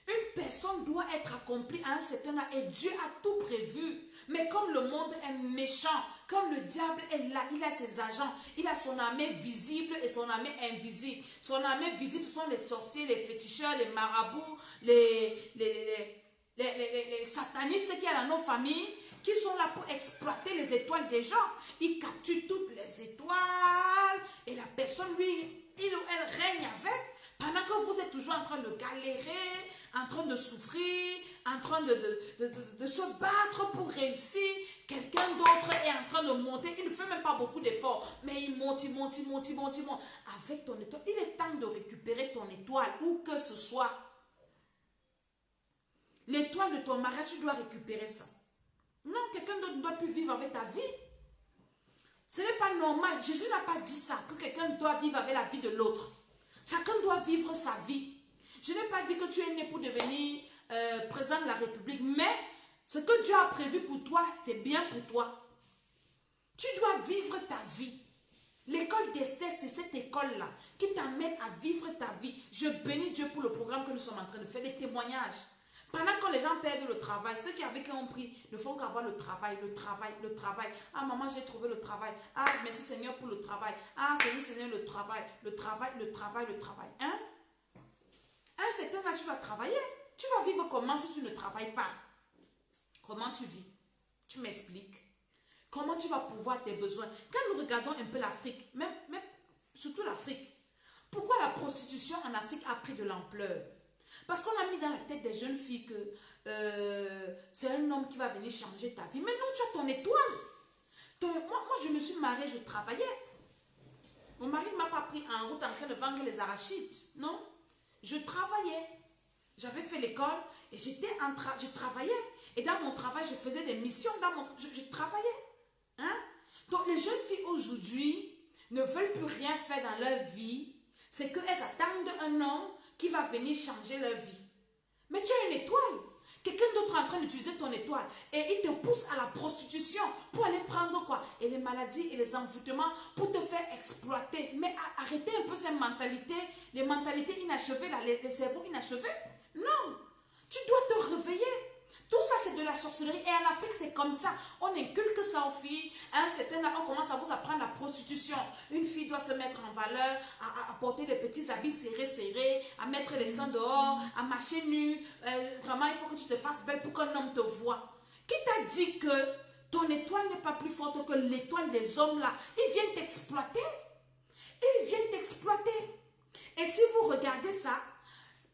Une personne doit être accomplie à un certain âge et Dieu a tout prévu. Mais comme le monde est méchant, comme le diable est là, il a ses agents, il a son armée visible et son armée invisible. Son armée visible sont les sorciers, les féticheurs, les marabouts, les satanistes qu'il y a dans nos familles, qui sont là pour exploiter les étoiles des gens. Ils capturent toutes les étoiles et la personne, lui, il ou elle règne avec. Pendant que vous êtes toujours en train de galérer, en train de souffrir, en train de se battre pour réussir, Quelqu'un d'autre est en train de monter. Il ne fait même pas beaucoup d'efforts. Mais il monte, il monte, il monte, il monte, il monte. Avec ton étoile, il est temps de récupérer ton étoile, où que ce soit. L'étoile de ton mariage, tu dois récupérer ça. Non, quelqu'un d'autre ne doit plus vivre avec ta vie. Ce n'est pas normal. Jésus n'a pas dit ça, que quelqu'un doit vivre avec la vie de l'autre. Chacun doit vivre sa vie. Je n'ai pas dit que tu es né pour devenir président de la République, mais ce que Dieu a prévu pour toi, c'est bien pour toi. Tu dois vivre ta vie. L'école d'Esther, c'est cette école-là qui t'amène à vivre ta vie. Je bénis Dieu pour le programme que nous sommes en train de faire, les témoignages. Pendant que les gens perdent le travail, ceux qui avec qui ont pris ne font qu'avoir le travail, le travail, le travail. Ah maman, j'ai trouvé le travail. Ah merci Seigneur pour le travail. Ah Seigneur, le travail, le travail, le travail, le travail. Hein? Un certain âge, tu vas travailler. Tu vas vivre comment si tu ne travailles pas? Comment tu vis? Tu m'expliques? Comment tu vas pouvoir tes besoins? Quand nous regardons un peu l'Afrique, même surtout l'Afrique, pourquoi la prostitution en Afrique a pris de l'ampleur? Parce qu'on a mis dans la tête des jeunes filles que c'est un homme qui va venir changer ta vie. Mais non, tu as ton étoile. Moi, je me suis mariée, je travaillais. Mon mari ne m'a pas pris en route en train de vendre les arachides. Non. Je travaillais. J'avais fait l'école et je travaillais. Et dans mon travail, je faisais des missions. Je travaillais. Hein? Donc, les jeunes filles aujourd'hui ne veulent plus rien faire dans leur vie. C'est qu'elles attendent un homme qui va venir changer leur vie. Mais tu as une étoile. Quelqu'un d'autre est en train d'utiliser ton étoile. Et il te pousse à la prostitution pour aller prendre quoi? Et les maladies et les envoûtements pour te faire exploiter. Mais arrêtez un peu ces mentalités. Les mentalités inachevées, là, les cerveaux inachevés. Non. Tu dois te réveiller. Tout ça, c'est de la sorcellerie. Et en Afrique, c'est comme ça. On inculque ça aux filles. À un certain âge, on commence à vous apprendre la prostitution. Une fille doit se mettre en valeur, à porter des petits habits serrés, à mettre les seins dehors, à marcher nue. Vraiment, il faut que tu te fasses belle pour qu'un homme te voie. Qui t'a dit que ton étoile n'est pas plus forte que l'étoile des hommes là? Ils viennent t'exploiter. Ils viennent t'exploiter. Et si vous regardez ça,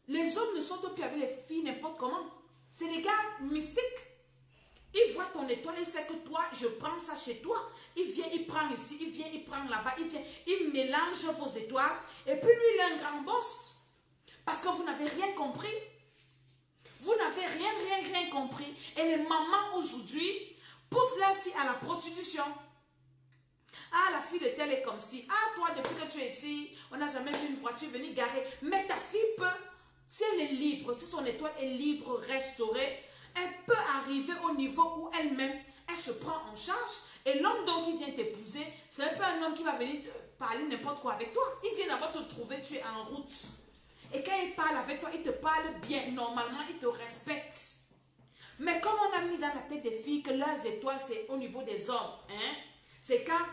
les hommes ne sont plus avec les filles n'importe comment. C'est les gars mystiques. Il voit ton étoile, il sait que toi, je prends ça chez toi. Il vient, il prend ici, il vient, il prend là-bas, il vient, il mélange vos étoiles. Et puis lui, il est un grand boss. Parce que vous n'avez rien compris. Vous n'avez rien compris. Et les mamans aujourd'hui poussent leur fille à la prostitution. Ah, la fille de tel est comme ci. Ah, toi, depuis que tu es ici, on n'a jamais vu une voiture venir garer. Mais ta fille peut... Si elle est libre, si son étoile est libre, restaurée, elle peut arriver au niveau où elle-même, elle se prend en charge. Et l'homme donc qui vient t'épouser, c'est un peu un homme qui va venir te parler n'importe quoi avec toi. Il vient d'abord te trouver, tu es en route. Et quand il parle avec toi, il te parle bien. Normalement, il te respecte. Mais comme on a mis dans la tête des filles que leurs étoiles, c'est au niveau des hommes, hein, c'est quand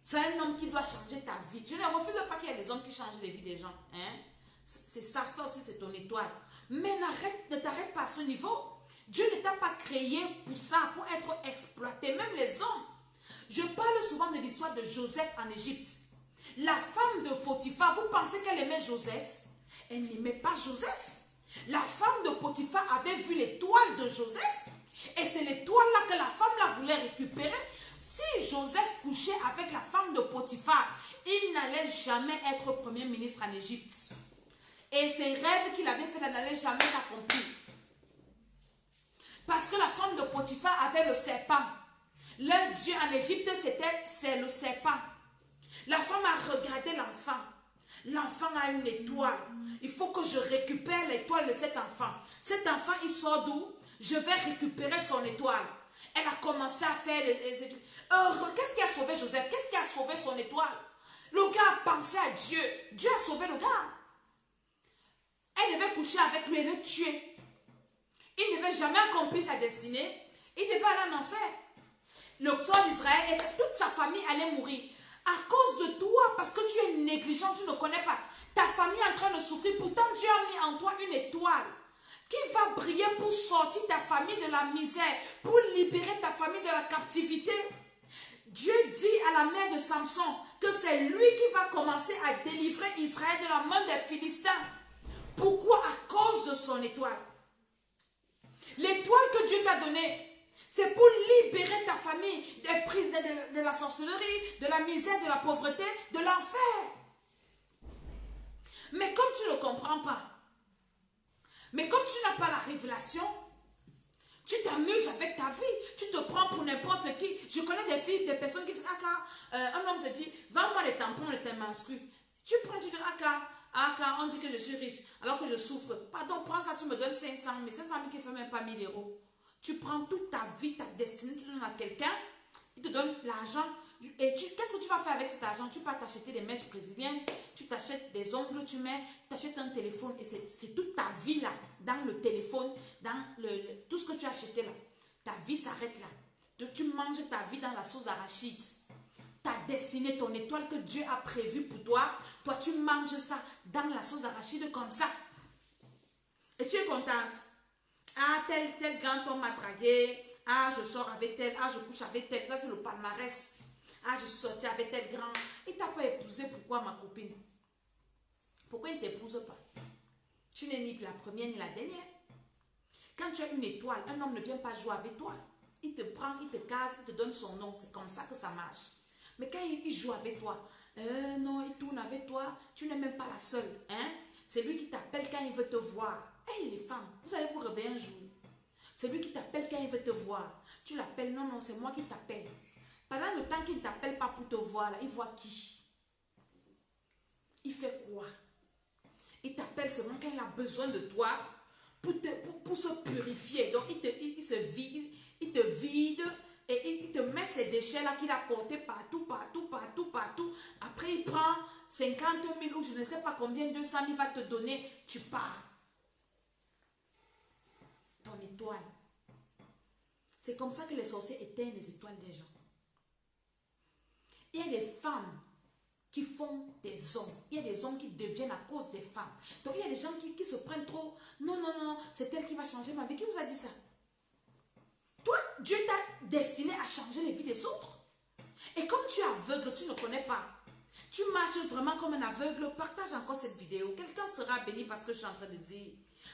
c'est un homme qui doit changer ta vie. Je ne refuse pas qu'il y ait des hommes qui changent les vies des gens, hein. C'est ça, ça aussi c'est ton étoile. Mais ne t'arrête pas à ce niveau. Dieu ne t'a pas créé pour ça, pour être exploité, même les hommes. Je parle souvent de l'histoire de Joseph en Égypte. La femme de Potiphar, vous pensez qu'elle aimait Joseph? Elle n'aimait pas Joseph. La femme de Potiphar avait vu l'étoile de Joseph. Et c'est l'étoile-là que la femme la voulait récupérer. Si Joseph couchait avec la femme de Potiphar, il n'allait jamais être premier ministre en Égypte. Et ses rêves qu'il avait fait n'allaient jamais s'accomplir. Parce que la femme de Potiphar avait le serpent. Leur dieu en Égypte, c'est le serpent. La femme a regardé l'enfant. L'enfant a une étoile. Il faut que je récupère l'étoile de cet enfant. Cet enfant, il sort d'où? Je vais récupérer son étoile. Elle a commencé à faire les étoiles. Qu'est-ce qui a sauvé Joseph? Qu'est-ce qui a sauvé son étoile? Le gars a pensé à Dieu. Dieu a sauvé le gars. Elle devait coucher avec lui et le tuer. Il n'avait jamais accompli sa destinée. Il devait aller en enfer. Le temps d'Israël et toute sa famille allait mourir. À cause de toi, parce que tu es négligent, tu ne connais pas. Ta famille est en train de souffrir. Pourtant, Dieu a mis en toi une étoile qui va briller pour sortir ta famille de la misère, pour libérer ta famille de la captivité. Dieu dit à la mère de Samson que c'est lui qui va commencer à délivrer Israël de la main des Philistins. Pourquoi? À cause de son étoile. L'étoile que Dieu t'a donnée, C'est pour libérer ta famille des prises de la sorcellerie, de la misère, de la pauvreté, de l'enfer. Mais comme tu ne comprends pas, mais comme tu n'as pas la révélation, tu t'amuses avec ta vie, tu te prends pour n'importe qui. Je connais des filles, des personnes qui disent, un homme te dit, vends-moi les tampons et tes menstrues. Tu prends, tu dis, on dit que je suis riche, alors que je souffre. Pardon, prends ça, tu me donnes 500 000, 500 000 qui ne fait même pas 1000 euros. Tu prends toute ta vie, ta destinée, tu donnes à quelqu'un, il te donne l'argent. Et qu'est-ce que tu vas faire avec cet argent? Tu vas t'acheter des mèches brésiliennes, tu t'achètes des ongles, tu achètes un téléphone. Et c'est toute ta vie là, dans le téléphone, dans tout ce que tu as acheté là. Ta vie s'arrête là. Tu manges ta vie dans la sauce arachide. Ta destinée, ton étoile que Dieu a prévue pour toi, toi tu manges ça dans la sauce arachide comme ça. Et tu es contente. Tel grand homme m'a dragué. Je sors avec tel. Je couche avec tel. Là, c'est le palmarès. Je suis sortie avec tel grand. Il t'a pas épousé. Pourquoi, ma copine? Pourquoi il ne t'épouse pas? Tu n'es ni la première ni la dernière. Quand tu as une étoile, un homme ne vient pas jouer avec toi. Il te prend, il te case, il te donne son nom. C'est comme ça que ça marche. Mais quand il joue avec toi, non, il tourne avec toi, tu n'es même pas la seule. C'est lui qui t'appelle quand il veut te voir. Les femmes, vous allez vous réveiller un jour. C'est lui qui t'appelle quand il veut te voir. Tu l'appelles, non, c'est moi qui t'appelle. Pendant le temps qu'il ne t'appelle pas pour te voir, là, il voit qui? Il fait quoi? Il t'appelle seulement quand il a besoin de toi pour se purifier. Donc, il te vide et il te met ces déchets-là qu'il a portés partout. Après, il prend 50 000 ou je ne sais pas combien, 200 000, il va te donner. Tu pars. Ton étoile. C'est comme ça que les sorciers éteignent les étoiles des gens. Il y a des femmes qui font des hommes. Il y a des hommes qui deviennent à cause des femmes. Donc il y a des gens qui se prennent trop. Non, c'est elle qui va changer ma vie. Qui vous a dit ça? Toi, Dieu t'a destiné à changer les vies des autres. Et comme tu es aveugle, tu ne connais pas. Tu marches vraiment comme un aveugle. Partage encore cette vidéo. Quelqu'un sera béni parce que je suis en train de dire.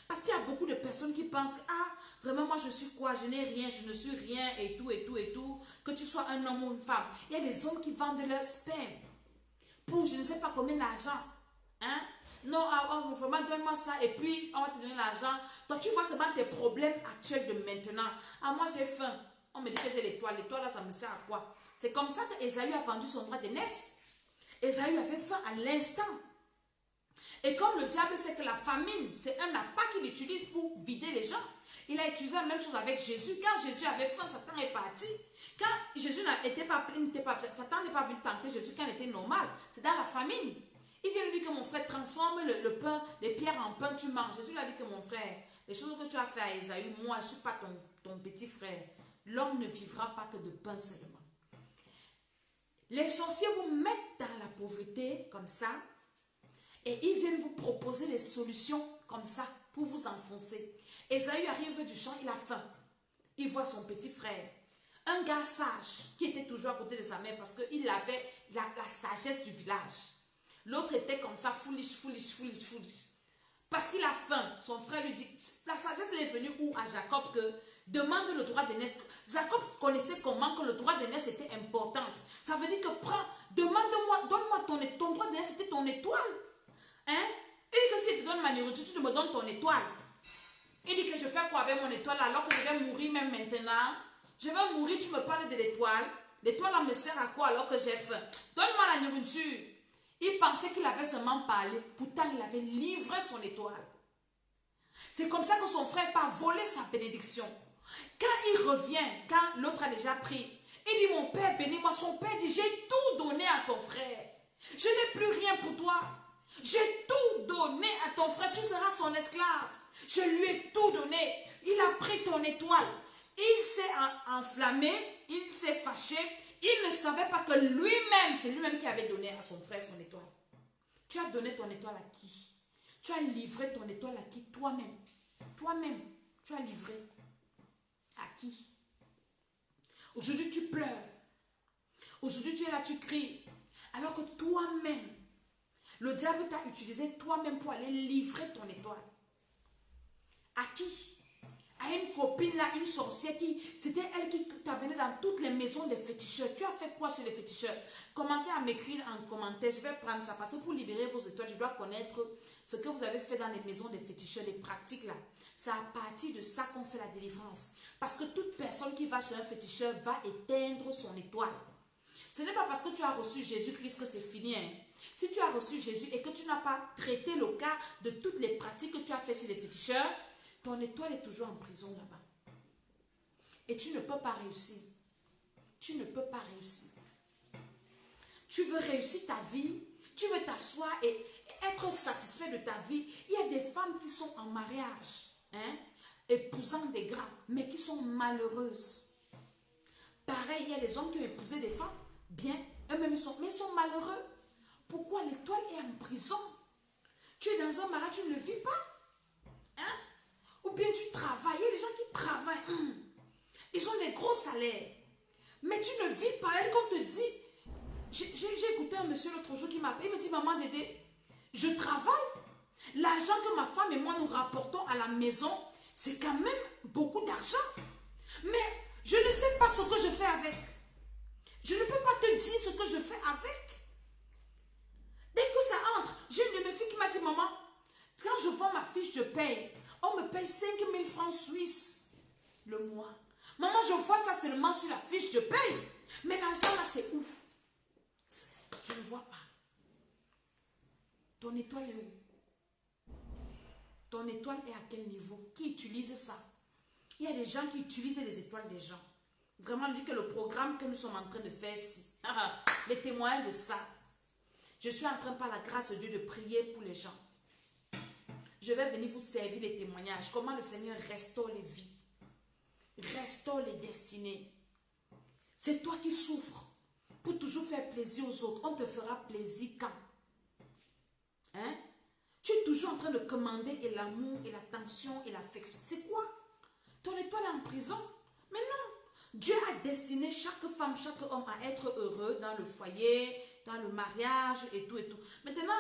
Parce qu'il y a beaucoup de personnes qui pensent que, vraiment, moi, je suis quoi? Je n'ai rien, je ne suis rien, et tout. Que tu sois un homme ou une femme. Il y a des hommes qui vendent leur sperme pour je ne sais pas combien d'argent. Non, vraiment, donne-moi ça, et puis on va te donner l'argent. Toi, tu vois seulement tes problèmes actuels de maintenant. Moi, j'ai faim. On me dit que j'ai l'étoile. L'étoile, là, ça me sert à quoi? C'est comme ça que Ésaü a vendu son droit d'aînesse. Ésaü avait faim à l'instant. Et comme le diable sait que la famine, c'est un appât qu'il utilise pour vider les gens, il a utilisé la même chose avec Jésus. Quand Jésus avait faim, Satan est parti. Quand Jésus n'était pas, Satan n'est pas venu tenter Jésus quand il était normal. C'est dans la famine. Il vient lui dire que mon frère transforme le pain, les pierres en pain, tu manges. Jésus lui a dit que mon frère, les choses que tu as fait à Ésaü, moi je ne suis pas ton petit frère. L'homme ne vivra pas que de pain seulement. Les sorciers vous mettent dans la pauvreté comme ça. Et ils viennent vous proposer des solutions comme ça pour vous enfoncer. Ésaü arrive du champ, il a faim. Il voit son petit frère. Un gars sage qui était toujours à côté de sa mère parce qu'il avait la sagesse du village. L'autre était comme ça, foolish. Parce qu'il a faim. Son frère lui dit, la sagesse est venue où à Jacob que demande le droit d'aînesse. Jacob connaissait comment que le droit d'aînesse était important. Ça veut dire que demande-moi, donne-moi ton droit d'aînesse, c'était ton étoile. Il dit que si je te donne ma nourriture, tu me donnes ton étoile. Il dit que je fais quoi avec mon étoile alors que je vais mourir même maintenant. Je vais mourir, tu me parles de l'étoile. L'étoile me sert à quoi alors que j'ai faim? Donne-moi la nourriture. Il pensait qu'il avait seulement parlé. Pourtant, il avait livré son étoile. C'est comme ça que son frère part voler sa bénédiction. Quand il revient, quand l'autre a déjà pris, il dit, mon père, bénis-moi. Son père dit, j'ai tout donné à ton frère. Je n'ai plus rien pour toi. J'ai tout donné à ton frère, tu seras son esclave. Je lui ai tout donné. Il a pris ton étoile. Il s'est enflammé, il s'est fâché. Il ne savait pas que lui-même, c'est lui-même qui avait donné à son frère son étoile. Tu as donné ton étoile à qui? Tu as livré ton étoile à qui? Toi-même. Toi-même, tu as livré. À qui? Aujourd'hui, tu pleures. Aujourd'hui, tu es là, tu cries. Alors que toi-même, le diable t'a utilisé toi-même pour aller livrer ton étoile. À qui? À a une copine là, une sorcière c'était elle qui t'amenait dans toutes les maisons des féticheurs. Tu as fait quoi chez les féticheurs? Commencez à m'écrire en commentaire. Je vais prendre ça parce que pour libérer vos étoiles, je dois connaître ce que vous avez fait dans les maisons des féticheurs, les pratiques là. C'est à partir de ça qu'on fait la délivrance. Parce que toute personne qui va chez un féticheur va éteindre son étoile. Ce n'est pas parce que tu as reçu Jésus-Christ que c'est fini. Hein. Si tu as reçu Jésus et que tu n'as pas traité le cas de toutes les pratiques que tu as fait chez les féticheurs, ton étoile est toujours en prison là-bas. Et tu ne peux pas réussir. Tu ne peux pas réussir. Tu veux réussir ta vie, tu veux t'asseoir et être satisfait de ta vie. Il y a des femmes qui sont en mariage, hein, épousant des grands, mais qui sont malheureuses. Pareil, il y a des hommes qui ont épousé des femmes, bien, eux-mêmes mais ils sont malheureux. Pourquoi l'étoile est en prison? Tu es dans un mariage, tu ne le vis pas. Hein? Ou bien tu travailles, il y a des gens qui travaillent. Ils ont des gros salaires. Mais tu ne vis pas. Et quand on te dit, j'ai écouté un monsieur l'autre jour qui m'appelle, il me dit, maman Dédé, je travaille. L'argent que ma femme et moi nous rapportons à la maison, c'est quand même beaucoup d'argent. Mais je ne sais pas ce que je fais avec. Je ne peux pas te dire ce que je fais avec. Dès que ça entre, j'ai une de mes filles qui m'a dit, maman, quand je vends ma fiche de paye, on me paye 5 000 francs suisses le mois. Maman, je vois ça seulement sur la fiche de paye. Mais l'argent là, c'est où? Je ne vois pas. Ton étoile est où? Ton étoile est à quel niveau? Qui utilise ça? Il y a des gens qui utilisent les étoiles des gens. Vraiment, on dit que le programme que nous sommes en train de faire ici, les témoins de ça, je suis en train, par la grâce de Dieu, de prier pour les gens. Je vais venir vous servir les témoignages. Comment le Seigneur restaure les vies. Restaure les destinées. C'est toi qui souffres pour toujours faire plaisir aux autres. On te fera plaisir quand? Hein? Tu es toujours en train de commander et l'amour et l'attention et l'affection. C'est quoi? Ton étoile est en prison? Mais non. Dieu a destiné chaque femme, chaque homme à être heureux dans le foyer, dans le mariage et tout et tout. Maintenant,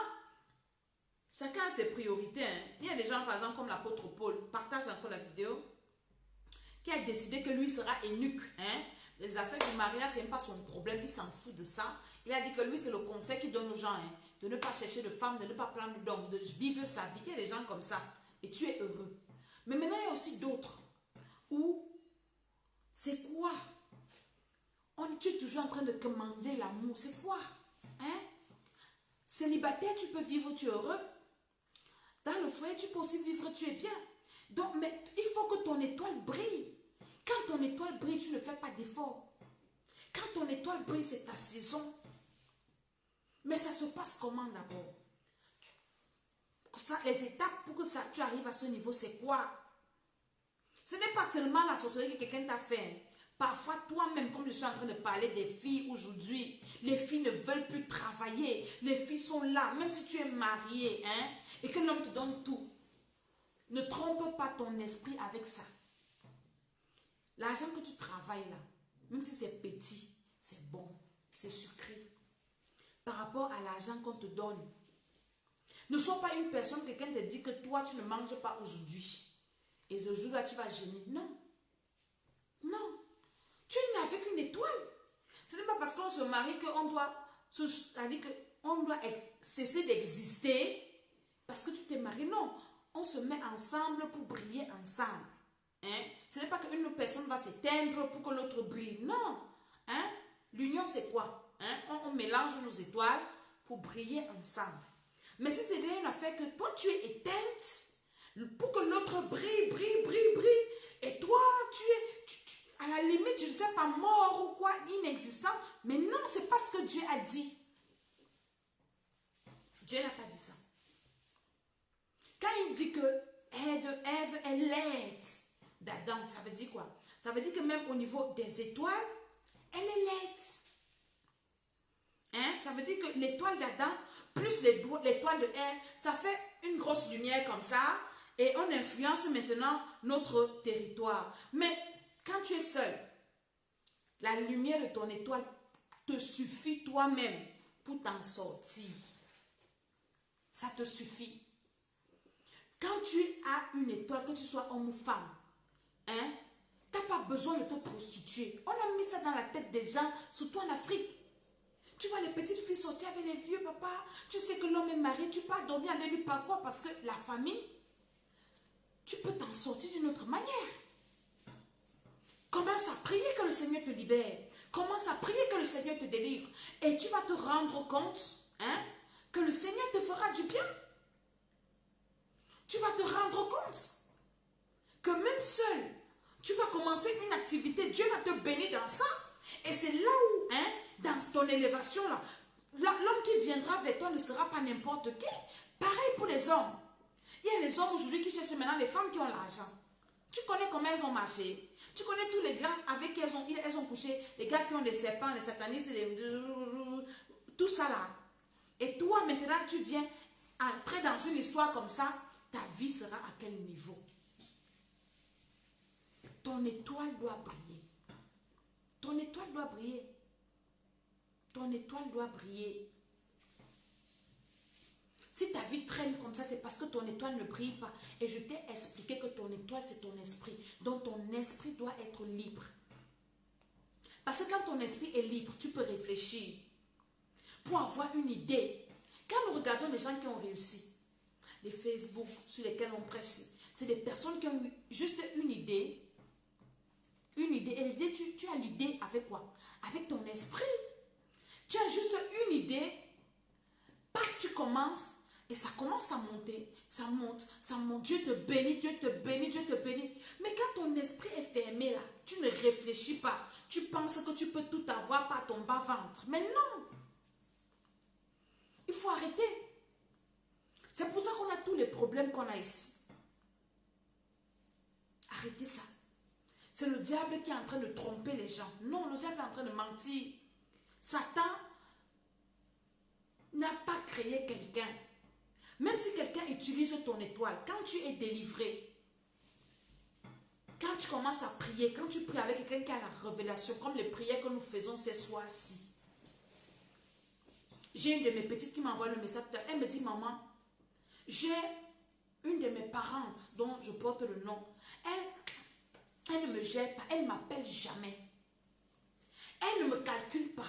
chacun a ses priorités. Hein. Il y a des gens, par exemple, comme l'apôtre Paul, partage encore la vidéo, qui a décidé que lui sera eunuque. Hein. Les affaires du mariage, ce n'est pas son problème, il s'en fout de ça. Il a dit que lui, c'est le conseil qu'il donne aux gens, hein, de ne pas chercher de femme, de ne pas prendre d'homme, de vivre sa vie. Il y a des gens comme ça, et tu es heureux. Mais maintenant, il y a aussi d'autres, où c'est quoi? Tu es toujours en train de commander l'amour, c'est quoi? Hein? Célibataire, tu peux vivre, tu es heureux. Dans le foyer, tu peux aussi vivre, tu es bien. Donc, mais il faut que ton étoile brille. Quand ton étoile brille, tu ne fais pas d'effort. Quand ton étoile brille, c'est ta saison. Mais ça se passe comment d'abord? Les étapes pour que tu arrives à ce niveau, c'est quoi? Ce n'est pas tellement la sorcellerie que quelqu'un t'a fait. Parfois, toi-même, comme je suis en train de parler des filles aujourd'hui, les filles ne veulent plus travailler. Les filles sont là, même si tu es marié, hein, et que l'homme te donne tout. Ne trompe pas ton esprit avec ça. L'argent que tu travailles là, même si c'est petit, c'est bon, c'est sucré. Par rapport à l'argent qu'on te donne. Ne sois pas une personne, quelqu'un te dit que toi, tu ne manges pas aujourd'hui. Et ce jour-là, tu vas gêner. Non. Non. Tu n'es avec une étoile. Ce n'est pas parce qu'on se marie qu'on doit, cesser d'exister parce que tu t'es marié. Non. On se met ensemble pour briller ensemble. Hein? Ce n'est pas qu'une personne va s'éteindre pour que l'autre brille. Non. Hein? L'union, c'est quoi? Hein? On mélange nos étoiles pour briller ensemble. Mais si c'est une affaire que toi, tu es éteinte pour que l'autre brille, brille, brille, brille, et toi, tu es, à la limite, je ne sais pas, mort ou quoi, inexistant. Mais non, c'est pas ce que Dieu a dit. Dieu n'a pas dit ça. Quand il dit que Ève est l'aide d'Adam, ça veut dire quoi? Ça veut dire que même au niveau des étoiles, elle est l'aide. Hein? Ça veut dire que l'étoile d'Adam, plus l'étoile de Ève, ça fait une grosse lumière comme ça, et on influence maintenant notre territoire. Mais quand tu es seul, la lumière de ton étoile te suffit toi-même pour t'en sortir. Ça te suffit. Quand tu as une étoile, que tu sois homme ou femme, Hein? Tu n'as pas besoin de te prostituer. On a mis ça dans la tête des gens, surtout en Afrique. Tu vois les petites filles sortir avec les vieux papas. Tu sais que l'homme est marié. Tu peux dormir avec lui par quoi? Parce que la famille, tu peux t'en sortir d'une autre manière. Commence à prier que le Seigneur te libère. Commence à prier que le Seigneur te délivre. Et tu vas te rendre compte, hein, que le Seigneur te fera du bien. Tu vas te rendre compte que même seul, tu vas commencer une activité. Dieu va te bénir dans ça. Et c'est là où, hein, dans ton élévation, là, l'homme qui viendra vers toi ne sera pas n'importe qui. Pareil pour les hommes. Il y a les hommes aujourd'hui qui cherchent maintenant les femmes qui ont l'argent. Tu connais comment elles ont marché. Tu connais tous les grands avec qui elles ont couché. Les gars qui ont des serpents, les satanistes, tout ça là. Et toi, maintenant, tu viens entrer dans une histoire comme ça. Ta vie sera à quel niveau? Ton étoile doit briller. Ton étoile doit briller. Ton étoile doit briller. Si ta vie traîne comme ça, c'est parce que ton étoile ne brille pas. Et je t'ai expliqué que ton étoile, c'est ton esprit. Donc ton esprit doit être libre. Parce que quand ton esprit est libre, tu peux réfléchir. Pour avoir une idée. Quand nous regardons les gens qui ont réussi, les Facebook sur lesquels on prêche, c'est des personnes qui ont eu juste une idée. Une idée. Et l'idée, tu as l'idée avec quoi? Avec ton esprit. Tu as juste une idée. Parce que tu commences. Et ça commence à monter, ça monte, ça monte. Dieu te bénit, Dieu te bénit, Dieu te bénit. Mais quand ton esprit est fermé là, tu ne réfléchis pas. Tu penses que tu peux tout avoir par ton bas-ventre. Mais non. Il faut arrêter. C'est pour ça qu'on a tous les problèmes qu'on a ici. Arrêtez ça. C'est le diable qui est en train de tromper les gens. Non, le diable est en train de mentir. Satan n'a pas créé quelqu'un. Même si quelqu'un utilise ton étoile, quand tu es délivré, quand tu commences à prier, quand tu pries avec quelqu'un qui a la révélation, comme les prières que nous faisons ces soirs-ci. J'ai une de mes petites qui m'envoie le message. Elle me dit, maman, j'ai une de mes parentes dont je porte le nom. Elle ne me gère pas, elle ne m'appelle jamais. Elle ne me calcule pas.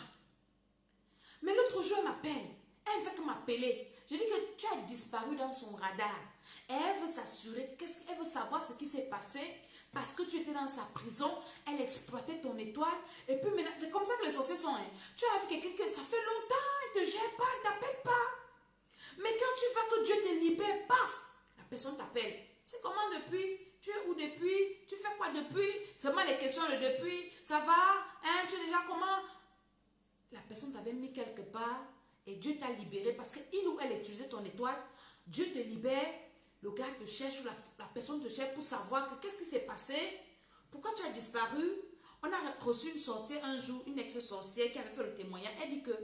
Mais l'autre jour, elle m'appelle. Elle veut m'appeler. Je dis que tu as disparu dans son radar. Et elle veut s'assurer, elle veut savoir ce qui s'est passé parce que tu étais dans sa prison, elle exploitait ton étoile. Et puis maintenant, c'est comme ça que les sorciers sont. Hein. Tu as vu quelqu'un que ça fait longtemps, il ne te gère pas, il ne t'appelle pas. Mais quand tu vois que Dieu te libère, paf, la personne t'appelle. C'est comment depuis? Tu es où depuis? Tu fais quoi depuis? Seulement les questions de depuis. Ça va? Hein? Tu es déjà comment? La personne t'avait mis quelque part. Et Dieu t'a libéré parce qu'il ou elle utilisait ton étoile. Dieu te libère. Le gars te cherche ou la personne te cherche pour savoir que qu'est-ce qui s'est passé. Pourquoi tu as disparu? On a reçu une sorcière un jour, une ex-sorcière qui avait fait le témoignage. Elle dit que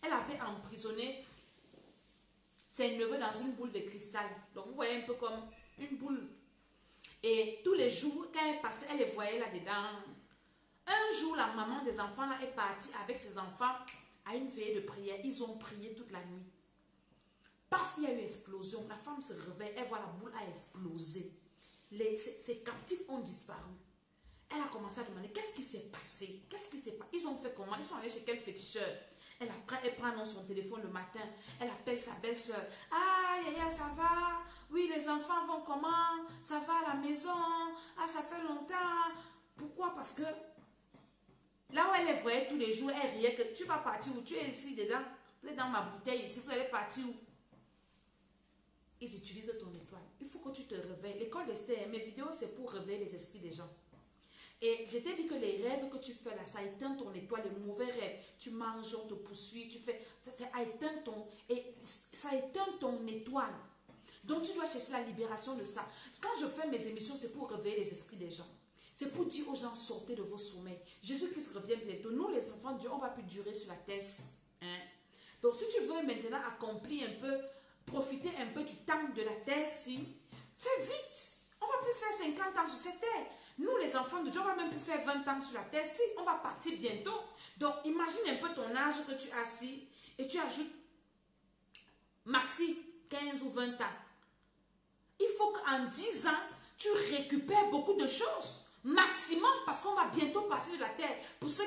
elle avait emprisonné ses neveux dans une boule de cristal. Donc vous voyez un peu comme une boule. Et tous les jours, quand elle passait, elle les voyait là-dedans. Un jour, la maman des enfants là est partie avec ses enfants à une veillée de prière. Ils ont prié toute la nuit. Parce qu'il y a eu explosion, la femme se réveille, elle voit la boule a explosé. Ses captifs ont disparu. Elle a commencé à demander qu'est-ce qui s'est passé? Qu'est-ce qui s'est passé? Ils ont fait comment? Ils sont allés chez quel féticheur? Elle prend dans son téléphone le matin. Elle appelle sa belle-sœur. Ah, Yaya, ça va? Oui, les enfants vont comment? Ça va à la maison? Ah, ça fait longtemps. Pourquoi? Parce que là où elle les voyait tous les jours, elle riait que tu vas partir où? Tu es ici dedans. Tu es dans ma bouteille ici. Vous allez partir où? Ils utilisent ton étoile. Il faut que tu te réveilles. L'école d'Esther, mes vidéos, c'est pour réveiller les esprits des gens. Et je t'ai dit que les rêves que tu fais là, ça éteint ton étoile, les mauvais rêves. Tu manges, on te poursuit, tu fais. Ça éteint ton étoile. Donc tu dois chercher la libération de ça. Quand je fais mes émissions, c'est pour réveiller les esprits des gens. C'est pour dire aux gens, sortez de vos sommeils. Jésus-Christ revient bientôt. Nous, les enfants de Dieu, on ne va plus durer sur la terre. Hein? Donc si tu veux maintenant accomplir un peu, profiter un peu du temps de la terre-ci, fais vite. On ne va plus faire 50 ans sur cette terre. Nous, les enfants de Dieu, on ne va même plus faire 20 ans sur la terre. Si, on va partir bientôt. Donc, imagine un peu ton âge que tu as assis et tu ajoutes maxi 15 ou 20 ans. Il faut qu'en 10 ans, tu récupères beaucoup de choses. Maximum, parce qu'on va bientôt partir de la terre. Pour ceux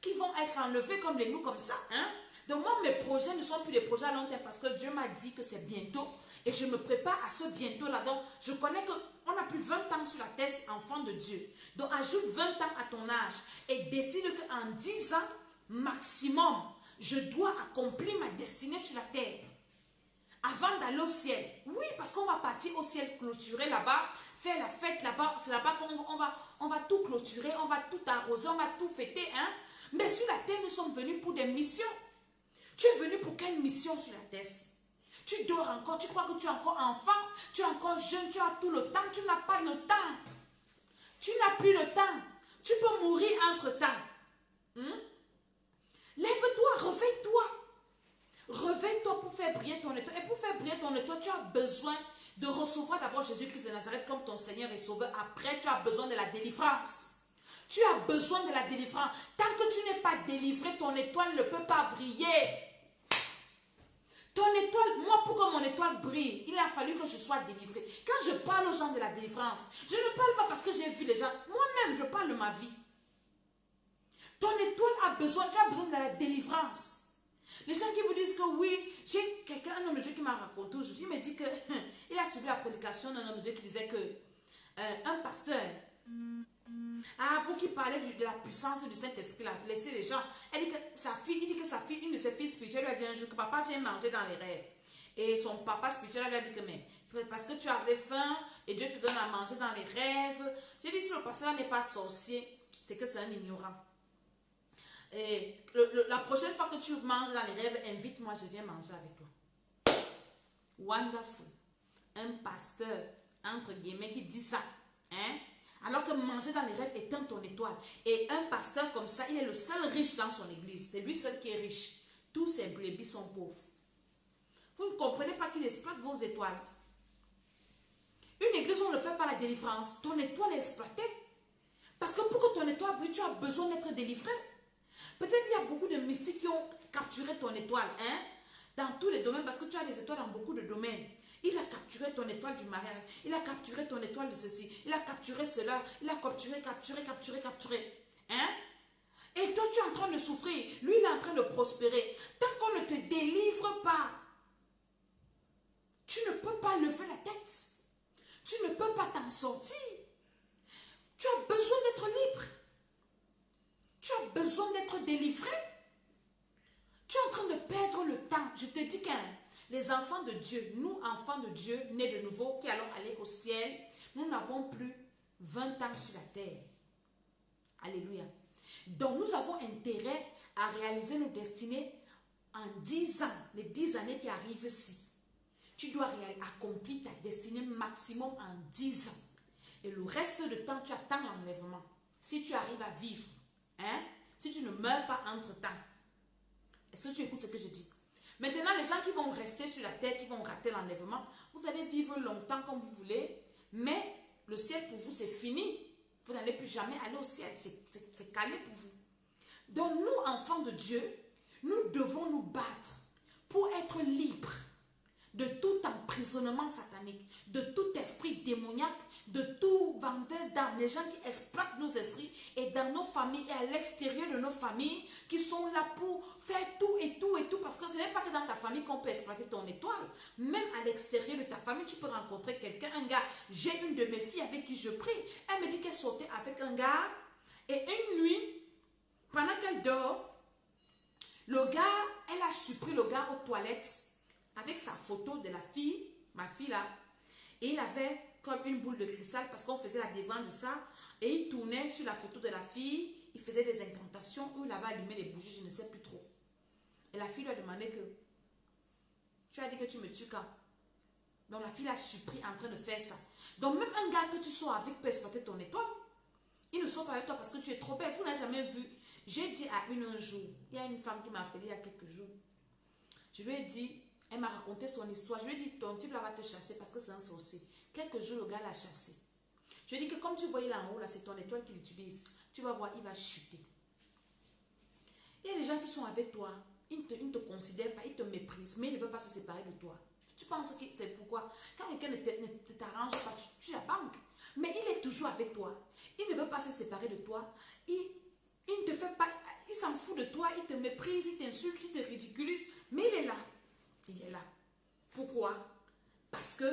qui vont être enlevés comme les nous, comme ça. Hein? Donc moi, mes projets ne sont plus des projets à long terme parce que Dieu m'a dit que c'est bientôt. Et je me prépare à ce bientôt-là. Donc, je connais qu'on n'a plus 20 ans sur la terre, c'est enfant de Dieu. Donc, ajoute 20 ans à ton âge et décide qu'en 10 ans, maximum, je dois accomplir ma destinée sur la terre. Avant d'aller au ciel. Oui, parce qu'on va partir au ciel, clôturer là-bas, faire la fête là-bas. C'est là-bas qu'on va tout clôturer, on va tout arroser, on va tout fêter. Hein? Mais sur la terre, nous sommes venus pour des missions. Tu es venu pour quelle mission sur la terre? Tu dors encore, tu crois que tu es encore enfant, tu es encore jeune, tu as tout le temps, tu n'as pas le temps. Tu n'as plus le temps. Tu peux mourir entre-temps. Lève-toi, réveille-toi. Réveille-toi pour faire briller ton étoile. Et pour faire briller ton étoile, tu as besoin de recevoir d'abord Jésus-Christ de Nazareth comme ton Seigneur et Sauveur. Après, tu as besoin de la délivrance. Tu as besoin de la délivrance. Tant que tu n'es pas délivré, ton étoile ne peut pas briller. Ton étoile, moi, pour que mon étoile brille, il a fallu que je sois délivré. Quand je parle aux gens de la délivrance, je ne parle pas parce que j'ai vu les gens. Moi-même, je parle de ma vie. Ton étoile a besoin, tu as besoin de la délivrance. Les gens qui vous disent que oui, j'ai quelqu'un, un homme de Dieu qui m'a raconté aujourd'hui, il me dit qu'il a suivi la prédication d'un homme de Dieu qui disait que un pasteur, vous qui parlez de la puissance du Saint-Esprit, laissez les gens. Elle dit que sa fille, une de ses filles spirituelles lui a dit un jour que papa, j'ai mangé dans les rêves. Et son papa spirituel lui a dit que mais parce que tu avais faim et Dieu te donne à manger dans les rêves. J'ai dit si le pasteur n'est pas sorcier, c'est que c'est un ignorant. Et la prochaine fois que tu manges dans les rêves, invite-moi, je viens manger avec toi. Wonderful. Un pasteur, entre guillemets, qui dit ça. Hein? Alors que manger dans les rêves éteint ton étoile. Et un pasteur comme ça, il est le seul riche dans son église. C'est lui seul qui est riche. Tous ses brebis sont pauvres. Vous ne comprenez pas qu'il exploite vos étoiles. Une église où on ne fait pas la délivrance, ton étoile est exploitée. Parce que pour que ton étoile brille, tu as besoin d'être délivré. Peut-être qu'il y a beaucoup de mystiques qui ont capturé ton étoile, hein, dans tous les domaines, parce que tu as des étoiles dans beaucoup de domaines. Il a capturé ton étoile du mariage, il a capturé ton étoile de ceci, il a capturé cela, il a capturé. Hein? Et toi, tu es en train de souffrir, lui, il est en train de prospérer. Tant qu'on ne te délivre pas, tu ne peux pas lever la tête. Tu ne peux pas t'en sortir. Tu as besoin d'être libre. Tu as besoin d'être délivré. Tu es en train de perdre le temps. Je te dis que les enfants de Dieu, nous enfants de Dieu, nés de nouveau, qui allons aller au ciel, nous n'avons plus 20 ans sur la terre. Alléluia. Donc nous avons intérêt à réaliser nos destinées en 10 ans, les 10 années qui arrivent ici. Tu dois accomplir ta destinée maximum en 10 ans. Et le reste de temps, tu attends l'enlèvement. Si tu arrives à vivre, hein, si tu ne meurs pas entre-temps. Est-ce que tu écoutes ce que je dis? Maintenant, les gens qui vont rester sur la terre, qui vont rater l'enlèvement, vous allez vivre longtemps comme vous voulez, mais le ciel pour vous, c'est fini. Vous n'allez plus jamais aller au ciel. C'est calé pour vous. Donc, nous, enfants de Dieu, nous devons nous battre pour être libres de tout emprisonnement satanique, de tout esprit démoniaque, de tout vendeur d'âmes, les gens qui exploitent nos esprits et dans nos familles et à l'extérieur de nos familles, qui sont là pour faire tout et tout et tout, parce que ce n'est pas que dans ta famille qu'on peut exploiter ton étoile, même à l'extérieur de ta famille, tu peux rencontrer quelqu'un, un gars. J'ai une de mes filles avec qui je prie, elle me dit qu'elle sortait avec un gars, et une nuit, pendant qu'elle dort, le gars, elle a surpris le gars aux toilettes, avec sa photo de la fille, ma fille là, et il avait comme une boule de cristal parce qu'on faisait la dévente de ça, et il tournait sur la photo de la fille, il faisait des incantations où il avait allumé les bougies, je ne sais plus trop. Et la fille lui a demandé que, tu as dit que tu me tues quand? Donc la fille l'a surpris en train de faire ça. Donc même un gars que tu sors avec peut exploiter ton étoile. Il ne sort pas avec toi parce que tu es trop belle, vous n'avez jamais vu. J'ai dit à une un jour, il y a une femme qui m'a appelé il y a quelques jours, je lui ai dit, elle m'a raconté son histoire. Je lui ai dit, ton type là va te chasser parce que c'est un sorcier. Quelques jours, le gars l'a chassé. Je lui ai dit que comme tu vois, il est en haut, là, c'est ton étoile qu'il utilise. Tu vas voir, il va chuter. Il y a des gens qui sont avec toi. Ils ne te considèrent pas, ils te méprisent, mais ils ne veulent pas se séparer de toi. Tu penses que c'est pourquoi? Quand quelqu'un ne t'arrange pas, tu la banques.
Mais il est toujours avec toi. Il ne veut pas se séparer de toi. Il ne te fait pas, il s'en fout de toi, il te méprise, il t'insulte, il te ridiculise. Mais il est là. Il est là. Pourquoi? Parce que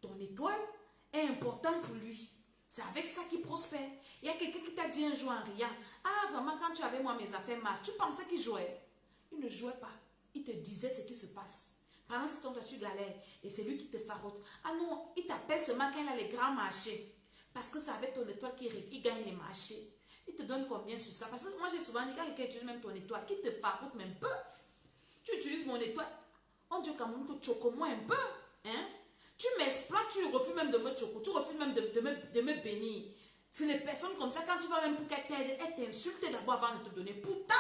ton étoile est importante pour lui. C'est avec ça qu'il prospère. Il y a quelqu'un qui t'a dit un jour en riant, ah vraiment quand tu avais moi mes affaires marchent, tu pensais qu'il jouait? Il ne jouait pas. Il te disait ce qui se passe. Pendant ce temps, toi tu galères et c'est lui qui te farote. Ah non, il t'appelle seulement quand il a les grands marchés. Parce que c'est avec ton étoile qu'il gagne les marchés. Il te donne combien sur ça? Parce que moi j'ai souvent dit, quand quelqu'un utilise même ton étoile, qu'il te farote même peu. Tu utilises mon étoile. On dit au Cameroun que choco-moi un peu. Hein? Tu m'exploites, tu refuses même de me choco, tu refuses même de me bénir. C'est les personnes comme ça, quand tu vas même pour qu'elle t'aide, elle t'insulte d'abord avant de te donner. Pourtant,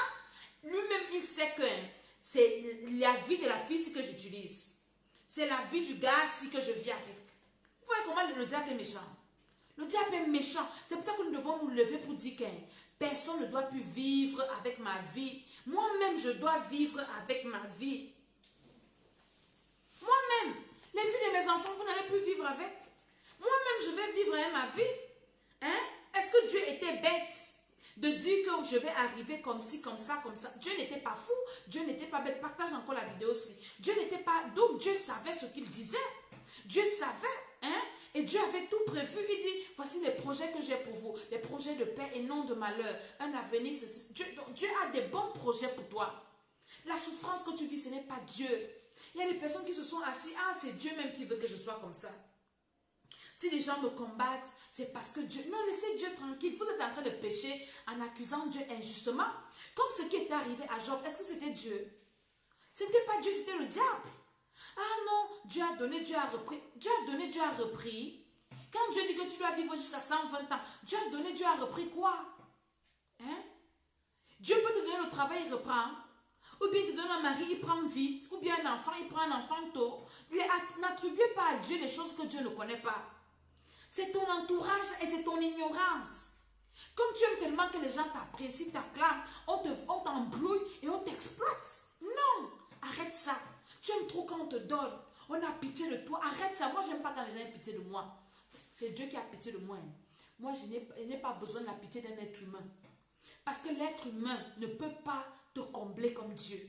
lui-même, il sait que c'est la vie de la fille si que j'utilise. C'est la vie du gars si que je vis avec. Vous voyez comment le diable est méchant? Le diable est méchant. C'est pour ça que nous devons nous lever pour dire que personne ne doit plus vivre avec ma vie. Moi-même, je dois vivre avec ma vie. Moi-même, les filles de mes enfants, vous n'allez plus vivre avec. Moi-même, je vais vivre avec ma vie. Hein? Est-ce que Dieu était bête de dire que je vais arriver comme ci, comme ça, comme ça? Dieu n'était pas fou. Dieu n'était pas bête. Partage encore la vidéo aussi. Dieu n'était pas... Donc, Dieu savait ce qu'il disait. Dieu savait. Hein? Et Dieu avait tout prévu. Il dit, voici les projets que j'ai pour vous. Les projets de paix et non de malheur. Un avenir. Dieu a des bons projets pour toi. La souffrance que tu vis, ce n'est pas Dieu. Il y a des personnes qui se sont assises. Ah, c'est Dieu même qui veut que je sois comme ça. Si les gens me combattent, c'est parce que Dieu... Non, laissez Dieu tranquille. Vous êtes en train de pécher en accusant Dieu injustement. Comme ce qui était arrivé à Job. Est-ce que c'était Dieu? Ce n'était pas Dieu, c'était le diable. Ah non, Dieu a donné, Dieu a repris. Dieu a donné, Dieu a repris. Quand Dieu dit que tu dois vivre jusqu'à 120 ans, Dieu a donné, Dieu a repris quoi? Hein? Dieu peut te donner le travail, il reprend. Ou bien il te donne un mari, il prend vite. Ou bien un enfant, il prend un enfant tôt. N'attribuez pas à Dieu des choses que Dieu ne connaît pas. C'est ton entourage et c'est ton ignorance. Comme tu aimes tellement que les gens t'apprécient, t'acclament, on t'embrouille et on t'exploite. Non, arrête ça. Tu aimes trop quand on te donne. On a pitié de toi. Arrête ça. Moi, je n'aime pas quand les gens ont pitié de moi. C'est Dieu qui a pitié de moi. Moi, je n'ai pas besoin de la pitié d'un être humain. Parce que l'être humain ne peut pas te combler comme Dieu.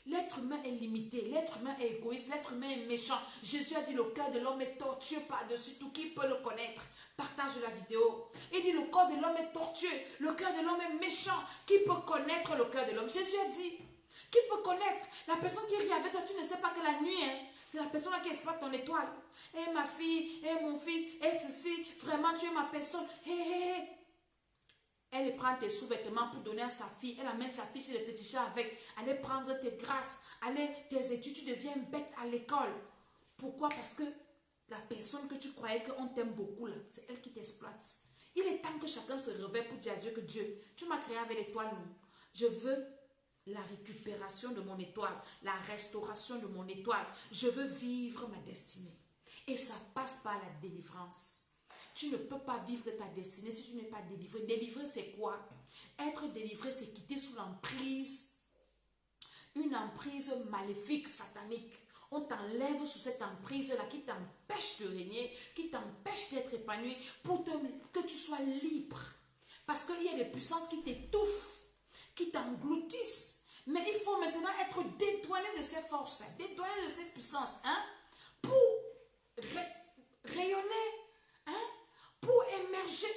L'être humain est limité, l'être humain est égoïste, l'être humain est méchant. Jésus a dit le cœur de l'homme est tortueux par-dessus tout. Qui peut le connaître? Partage la vidéo. Il dit le corps de l'homme est tortueux, le cœur de l'homme est méchant. Qui peut connaître le cœur de l'homme? Jésus a dit. Qui peut connaître? La personne qui rit avec toi, tu ne sais pas que la nuit, hein, c'est la personne qui exploite ton étoile. Eh ma fille, eh mon fils, eh ceci, vraiment tu es ma personne. Eh, eh, eh. Elle prend tes sous-vêtements pour donner à sa fille. Elle amène sa fille chez le féticheur avec. Allez prendre tes grâces. Allez, tes études, tu deviens bête à l'école. Pourquoi? Parce que la personne que tu croyais qu'on t'aime beaucoup, là, c'est elle qui t'exploite. Il est temps que chacun se réveille pour dire à Dieu que Dieu, tu m'as créé avec l'étoile, non? Je veux la récupération de mon étoile, la restauration de mon étoile. Je veux vivre ma destinée. Et ça passe par la délivrance. Tu ne peux pas vivre ta destinée si tu n'es pas délivré. Délivrer, c'est quoi? Être délivré, c'est quitter sous l'emprise, une emprise maléfique, satanique. On t'enlève sous cette emprise-là qui t'empêche de régner, qui t'empêche d'être épanoui, pour que tu sois libre. Parce qu'il y a des puissances qui t'étouffent, qui t'engloutissent. Mais il faut maintenant être dédouané de ces forces, dédouané de ces puissances, hein, pour rayonner, hein, pour émerger.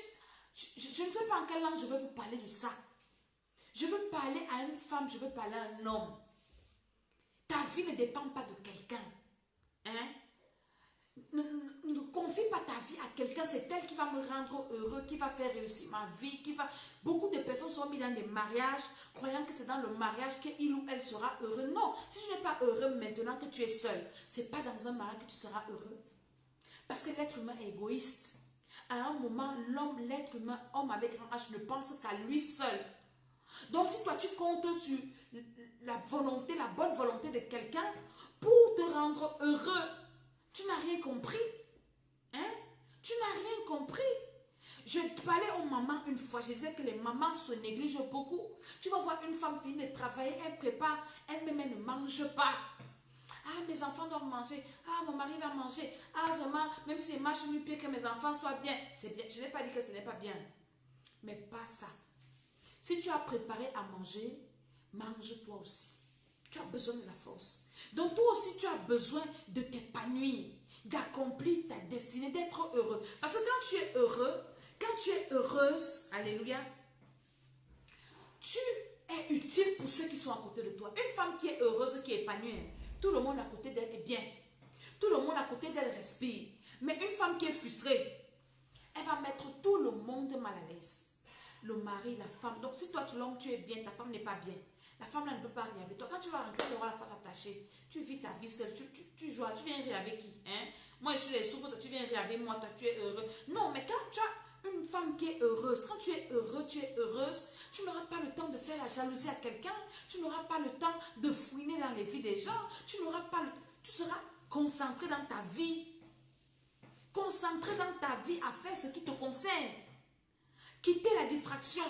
Je ne sais pas en quelle langue je vais vous parler de ça. Je veux parler à une femme, je veux parler à un homme. Ta vie ne dépend pas de quelqu'un. Hein? Ne confie pas ta vie à quelqu'un, c'est elle qui va me rendre heureux, qui va faire réussir ma vie, qui va... Beaucoup de personnes sont mises dans des mariages, croyant que c'est dans le mariage qu'il ou elle sera heureux. Non, si tu n'es pas heureux maintenant que tu es seul, c'est pas dans un mariage que tu seras heureux. Parce que l'être humain est égoïste. À un moment, l'être humain, homme avec grand H, ne pense qu'à lui seul. Donc si toi tu comptes sur la volonté, la bonne volonté de quelqu'un pour te rendre heureux, tu n'as rien compris. Hein? Tu n'as rien compris. Je parlais aux mamans une fois, je disais que les mamans se négligent beaucoup. Tu vas voir une femme finir de travailler, elle prépare, elle-même elle ne mange pas. Ah, mes enfants doivent manger. Ah, mon mari va manger. Ah, vraiment, même si je marche mieux pied que mes enfants soient bien. C'est bien. Je n'ai pas dit que ce n'est pas bien. Mais pas ça. Si tu as préparé à manger, mange toi aussi. Tu as besoin de la force. Donc toi aussi, tu as besoin de t'épanouir, d'accomplir ta destinée, d'être heureux. Parce que quand tu es heureux, quand tu es heureuse, alléluia, tu es utile pour ceux qui sont à côté de toi. Une femme qui est heureuse, qui est épanouie, tout le monde à côté d'elle est bien. Tout le monde à côté d'elle respire. Mais une femme qui est frustrée, elle va mettre tout le monde mal à l'aise. Le mari, la femme. Donc si toi, l'homme, tu es bien, ta femme n'est pas bien. La femme là ne peut pas rire avec toi. Quand tu vas rentrer, tu auras la face attachée. Tu vis ta vie seule. Tu joues. Tu viens rire avec qui, hein? Moi, je suis les souffres. Tu viens rire avec moi. Toi, tu es heureux. Non, mais quand tu as une femme qui est heureuse, quand tu es heureux, tu es heureuse, tu n'auras pas le temps de faire la jalousie à quelqu'un. Tu n'auras pas le temps de fouiner dans les vies des gens. Tu n'auras pas le... Tu seras concentré dans ta vie. Concentré dans ta vie à faire ce qui te concerne. Quitter la distraction.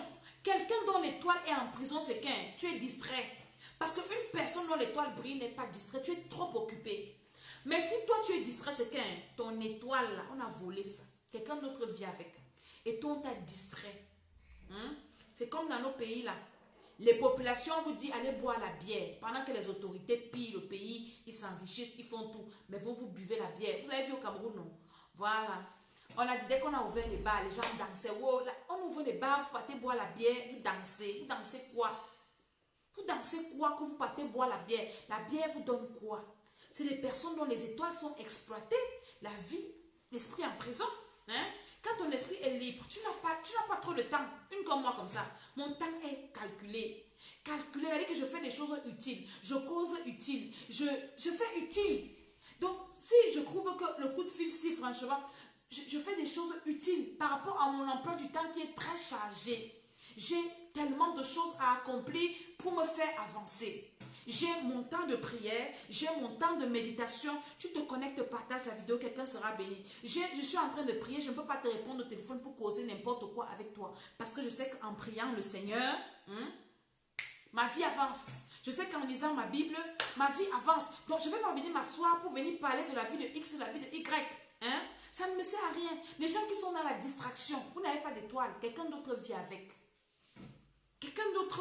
Quelqu'un dont l'étoile est en prison, c'est qu'un, tu es distrait. Parce qu'une personne dont l'étoile brille n'est pas distrait, tu es trop occupé. Mais si toi tu es distrait, c'est qu'un, ton étoile là, on a volé ça. Quelqu'un d'autre vit avec. Et toi on t'a distrait. C'est comme dans nos pays là. Les populations vous disent allez boire la bière. Pendant que les autorités pillent le pays, ils s'enrichissent, ils font tout. Mais vous buvez la bière. Vous avez vu au Cameroun, non? Voilà. On a dit dès qu'on a ouvert les bars, les gens dansaient. Wow, là, on ouvre les bars, vous partez boire la bière, vous dansez. Vous dansez quoi? Vous dansez quoi que vous partez boire la bière? La bière vous donne quoi? C'est les personnes dont les étoiles sont exploitées. La vie, l'esprit en prison. Hein? Quand ton esprit est libre, tu n'as pas trop de temps. Une comme moi comme ça. Mon temps est calculé. Calculé, c'est-à-dire que je fais des choses utiles. Je cause utile. Je fais utile. Donc, si je trouve que le coup de fil, si franchement... Je fais des choses utiles par rapport à mon emploi du temps qui est très chargé. J'ai tellement de choses à accomplir pour me faire avancer. J'ai mon temps de prière, j'ai mon temps de méditation. Tu te connectes, partage la vidéo, quelqu'un sera béni. Je suis en train de prier, je ne peux pas te répondre au téléphone pour causer n'importe quoi avec toi. Parce que je sais qu'en priant le Seigneur, ma vie avance. Je sais qu'en lisant ma Bible, ma vie avance. Donc je ne vais pas venir m'asseoir pour venir parler de la vie de X, de la vie de Y. Hein? Ça ne me sert à rien. Les gens qui sont dans la distraction, vous n'avez pas d'étoile, quelqu'un d'autre vit avec. Quelqu'un d'autre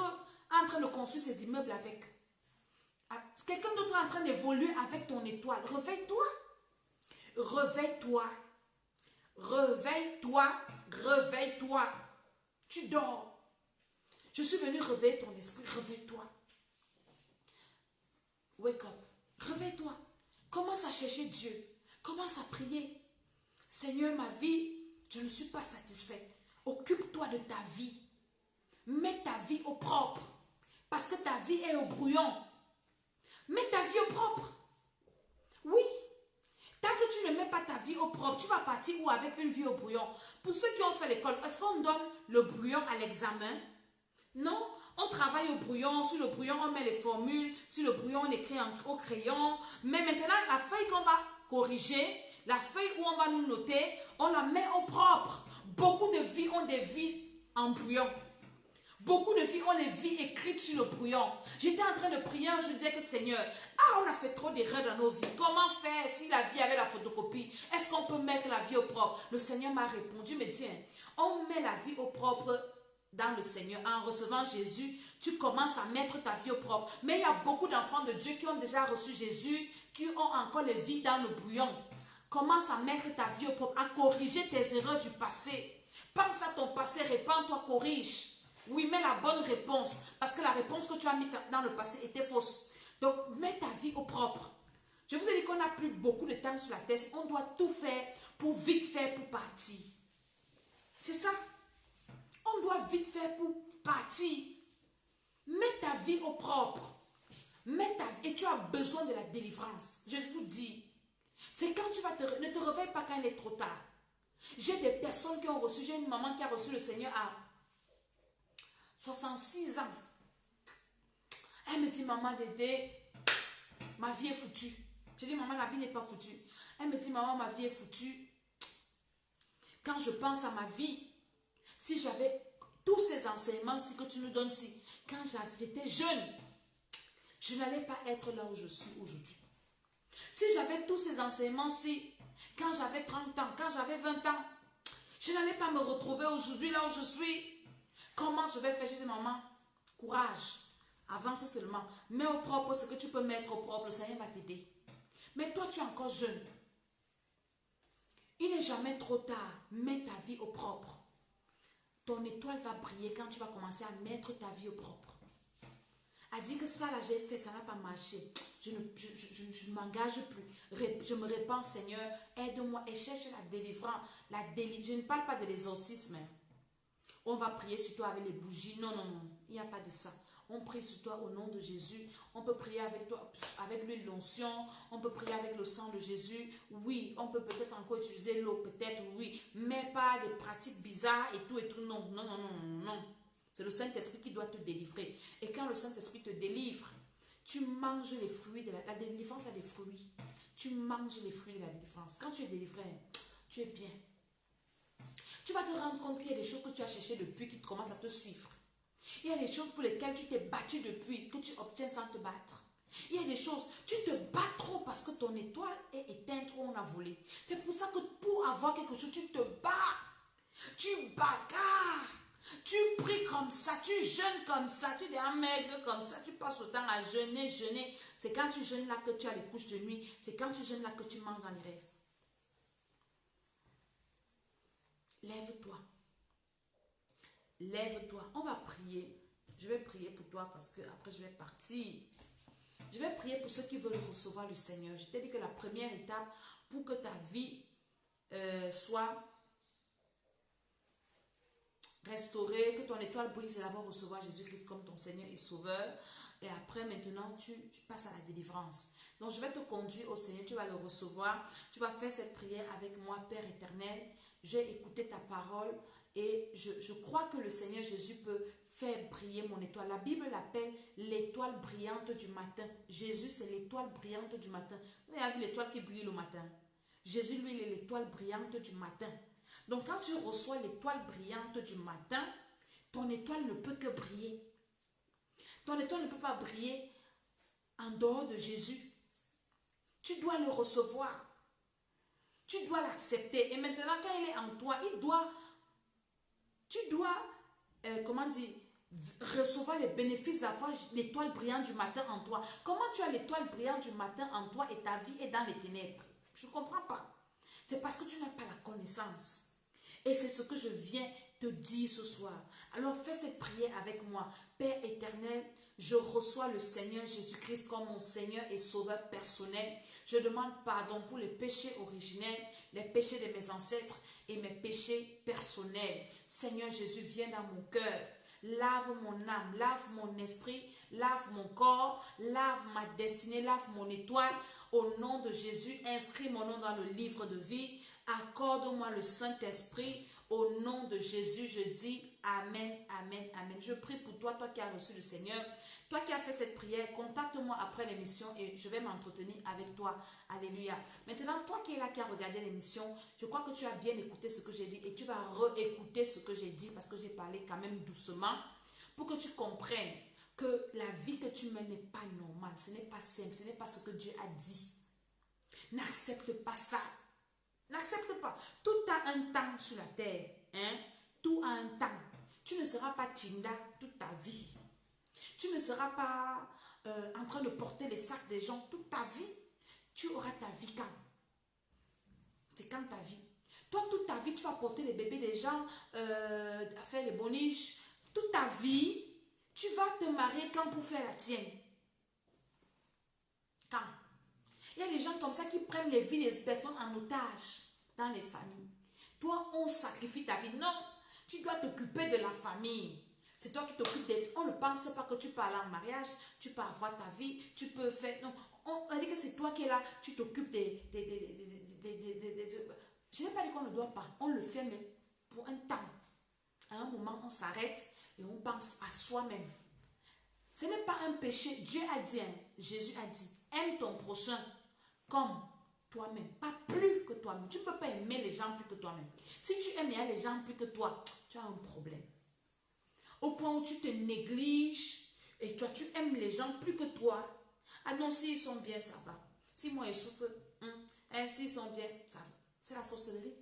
est en train de construire ses immeubles avec. Quelqu'un d'autre est en train d'évoluer avec ton étoile. Réveille-toi. Réveille-toi. Réveille-toi. Réveille-toi. Tu dors. Je suis venu réveiller ton esprit. Réveille-toi. Wake up. Réveille-toi. Commence à chercher Dieu. Commence à prier. Seigneur, ma vie, je ne suis pas satisfaite. Occupe-toi de ta vie. Mets ta vie au propre. Parce que ta vie est au brouillon. Mets ta vie au propre. Oui. Tant que tu ne mets pas ta vie au propre, tu vas partir où avec une vie au brouillon? Pour ceux qui ont fait l'école, est-ce qu'on donne le brouillon à l'examen? Non. On travaille au brouillon. Sur le brouillon, on met les formules. Sur le brouillon, on écrit au crayon. Mais maintenant, la feuille qu'on va corriger, la feuille où on va nous noter, on la met au propre. Beaucoup de vies ont des vies en brouillon. Beaucoup de vies ont les vies écrites sur le brouillon. J'étais en train de prier, je disais que Seigneur, on a fait trop d'erreurs dans nos vies. Comment faire si la vie avait la photocopie? Est-ce qu'on peut mettre la vie au propre? Le Seigneur m'a répondu, mais tiens, on met la vie au propre dans le Seigneur. En recevant Jésus, tu commences à mettre ta vie au propre. Mais il y a beaucoup d'enfants de Dieu qui ont déjà reçu Jésus, qui ont encore les vies dans le brouillon. Commence à mettre ta vie au propre, à corriger tes erreurs du passé. Pense à ton passé, répands-toi, corrige. Oui, mets la bonne réponse. Parce que la réponse que tu as mise dans le passé était fausse. Donc, mets ta vie au propre. Je vous ai dit qu'on n'a plus beaucoup de temps sur la terre. On doit tout faire pour vite faire pour partir. C'est ça. On doit vite faire pour partir. Mets ta vie au propre. Mets ta vie. Et tu as besoin de la délivrance. Je vous dis. C'est quand tu vas ne te réveille pas quand il est trop tard. J'ai des personnes qui ont reçu. J'ai une maman qui a reçu le Seigneur à 66 ans. Elle me dit, maman Dédé, ma vie est foutue. Je dis, maman, la vie n'est pas foutue. Elle me dit, maman, ma vie est foutue. Quand je pense à ma vie, si j'avais tous ces enseignements si que tu nous donnes si, quand j'étais jeune, je n'allais pas être là où je suis aujourd'hui. Si j'avais tous ces enseignements-ci, quand j'avais 30 ans, quand j'avais 20 ans, je n'allais pas me retrouver aujourd'hui là où je suis. Comment je vais faire? Je dis, maman, courage, avance seulement. Mets au propre ce que tu peux mettre au propre, le Seigneur va t'aider. Mais toi, tu es encore jeune. Il n'est jamais trop tard. Mets ta vie au propre. Ton étoile va briller quand tu vas commencer à mettre ta vie au propre. A dit que ça, là, j'ai fait, ça n'a pas marché. Je ne m'engage plus. Je me répands, Seigneur, aide-moi et cherche la délivrance. Je ne parle pas de l'exorcisme. On va prier sur toi avec les bougies. Non, non, non. Il n'y a pas de ça. On prie sur toi au nom de Jésus. On peut prier avec toi, avec l'huile d'onction. On peut prier avec le sang de Jésus. Oui, on peut peut-être encore utiliser l'eau. Peut-être, oui. Mais pas des pratiques bizarres et tout et tout. Non, non, non, non, non, non. C'est le Saint-Esprit qui doit te délivrer. Et quand le Saint-Esprit te délivre, tu manges les fruits de la délivrance a des fruits. Tu manges les fruits de la délivrance. Quand tu es délivré, tu es bien. Tu vas te rendre compte qu'il y a des choses que tu as cherchées depuis qui commencent à te suivre. Il y a des choses pour lesquelles tu t'es battu depuis, que tu obtiens sans te battre. Il y a des choses, tu te bats trop parce que ton étoile est éteinte ou on a volé. C'est pour ça que pour avoir quelque chose, tu te bats. Tu bagarres. Tu pries comme ça, tu jeûnes comme ça, tu es un maigre comme ça, tu passes autant à jeûner, jeûner. C'est quand tu jeûnes là que tu as les couches de nuit. C'est quand tu jeûnes là que tu manges dans les rêves. Lève-toi. Lève-toi. On va prier. Je vais prier pour toi parce que après je vais partir. Je vais prier pour ceux qui veulent recevoir le Seigneur. Je t'ai dit que la première étape pour que ta vie soit restaurée, que ton étoile brille, c'est d'abord recevoir Jésus-Christ comme ton Seigneur et Sauveur. Et après, maintenant, tu passes à la délivrance. Donc, je vais te conduire au Seigneur. Tu vas le recevoir. Tu vas faire cette prière avec moi, Père éternel. J'ai écouté ta parole et je crois que le Seigneur Jésus peut faire briller mon étoile. La Bible l'appelle l'étoile brillante du matin. Jésus, c'est l'étoile brillante du matin. Vous avez vu l'étoile qui brille le matin? Jésus, lui, il est l'étoile brillante du matin. Donc, quand tu reçois l'étoile brillante du matin, ton étoile ne peut que briller. Ton étoile ne peut pas briller en dehors de Jésus. Tu dois le recevoir. Tu dois l'accepter. Et maintenant, quand il est en toi, tu dois, comment dire, recevoir les bénéfices d'avoir l'étoile brillante du matin en toi. Comment tu as l'étoile brillante du matin en toi et ta vie est dans les ténèbres? Je ne comprends pas. C'est parce que tu n'as pas la connaissance. Et c'est ce que je viens te dire ce soir. Alors fais cette prière avec moi. Père éternel, je reçois le Seigneur Jésus-Christ comme mon Seigneur et Sauveur personnel. Je demande pardon pour les péchés originels, les péchés de mes ancêtres et mes péchés personnels. Seigneur Jésus, viens dans mon cœur. Lave mon âme, lave mon esprit, lave mon corps, lave ma destinée, lave mon étoile. Au nom de Jésus, inscris mon nom dans le livre de vie. Accorde-moi le Saint-Esprit. Au nom de Jésus, je dis Amen, Amen, Amen. Je prie pour toi, toi qui as reçu le Seigneur. Toi qui as fait cette prière, contacte-moi après l'émission et je vais m'entretenir avec toi. Alléluia. Maintenant, toi qui es là, qui as regardé l'émission, je crois que tu as bien écouté ce que j'ai dit et tu vas réécouter ce que j'ai dit parce que j'ai parlé quand même doucement pour que tu comprennes que la vie que tu mènes n'est pas normale. Ce n'est pas simple, ce n'est pas ce que Dieu a dit. N'accepte pas ça. N'accepte pas. Tout a un temps sur la terre. Hein? Tout a un temps. Tu ne seras pas Tinda toute ta vie. Tu ne seras pas en train de porter les sacs des gens toute ta vie. Tu auras ta vie quand? C'est quand ta vie? Toi, toute ta vie, tu vas porter les bébés des gens, faire les boniches. Toute ta vie, tu vas te marier quand pour faire la tienne? Quand? Il y a des gens comme ça qui prennent les vies des personnes en otage dans les familles. Toi, on sacrifie ta vie. Non, tu dois t'occuper de la famille. C'est toi qui t'occupes des... On ne pense pas que tu peux aller en mariage, tu peux avoir ta vie, tu peux faire... Non, on dit que c'est toi qui es là, tu t'occupes des... Je n'ai pas dit qu'on ne doit pas. On le fait, mais pour un temps. À un moment, on s'arrête et on pense à soi-même. Ce n'est pas un péché. Dieu a dit, hein, Jésus a dit, aime ton prochain comme toi-même, pas plus que toi-même. Tu ne peux pas aimer les gens plus que toi-même. Si tu aimes les gens plus que toi, tu as un problème. Au point où tu te négliges et toi, tu aimes les gens plus que toi. Ah non, s'ils sont bien, ça va. Si moi, ils souffrent, s'ils sont bien, ça va. C'est la sorcellerie.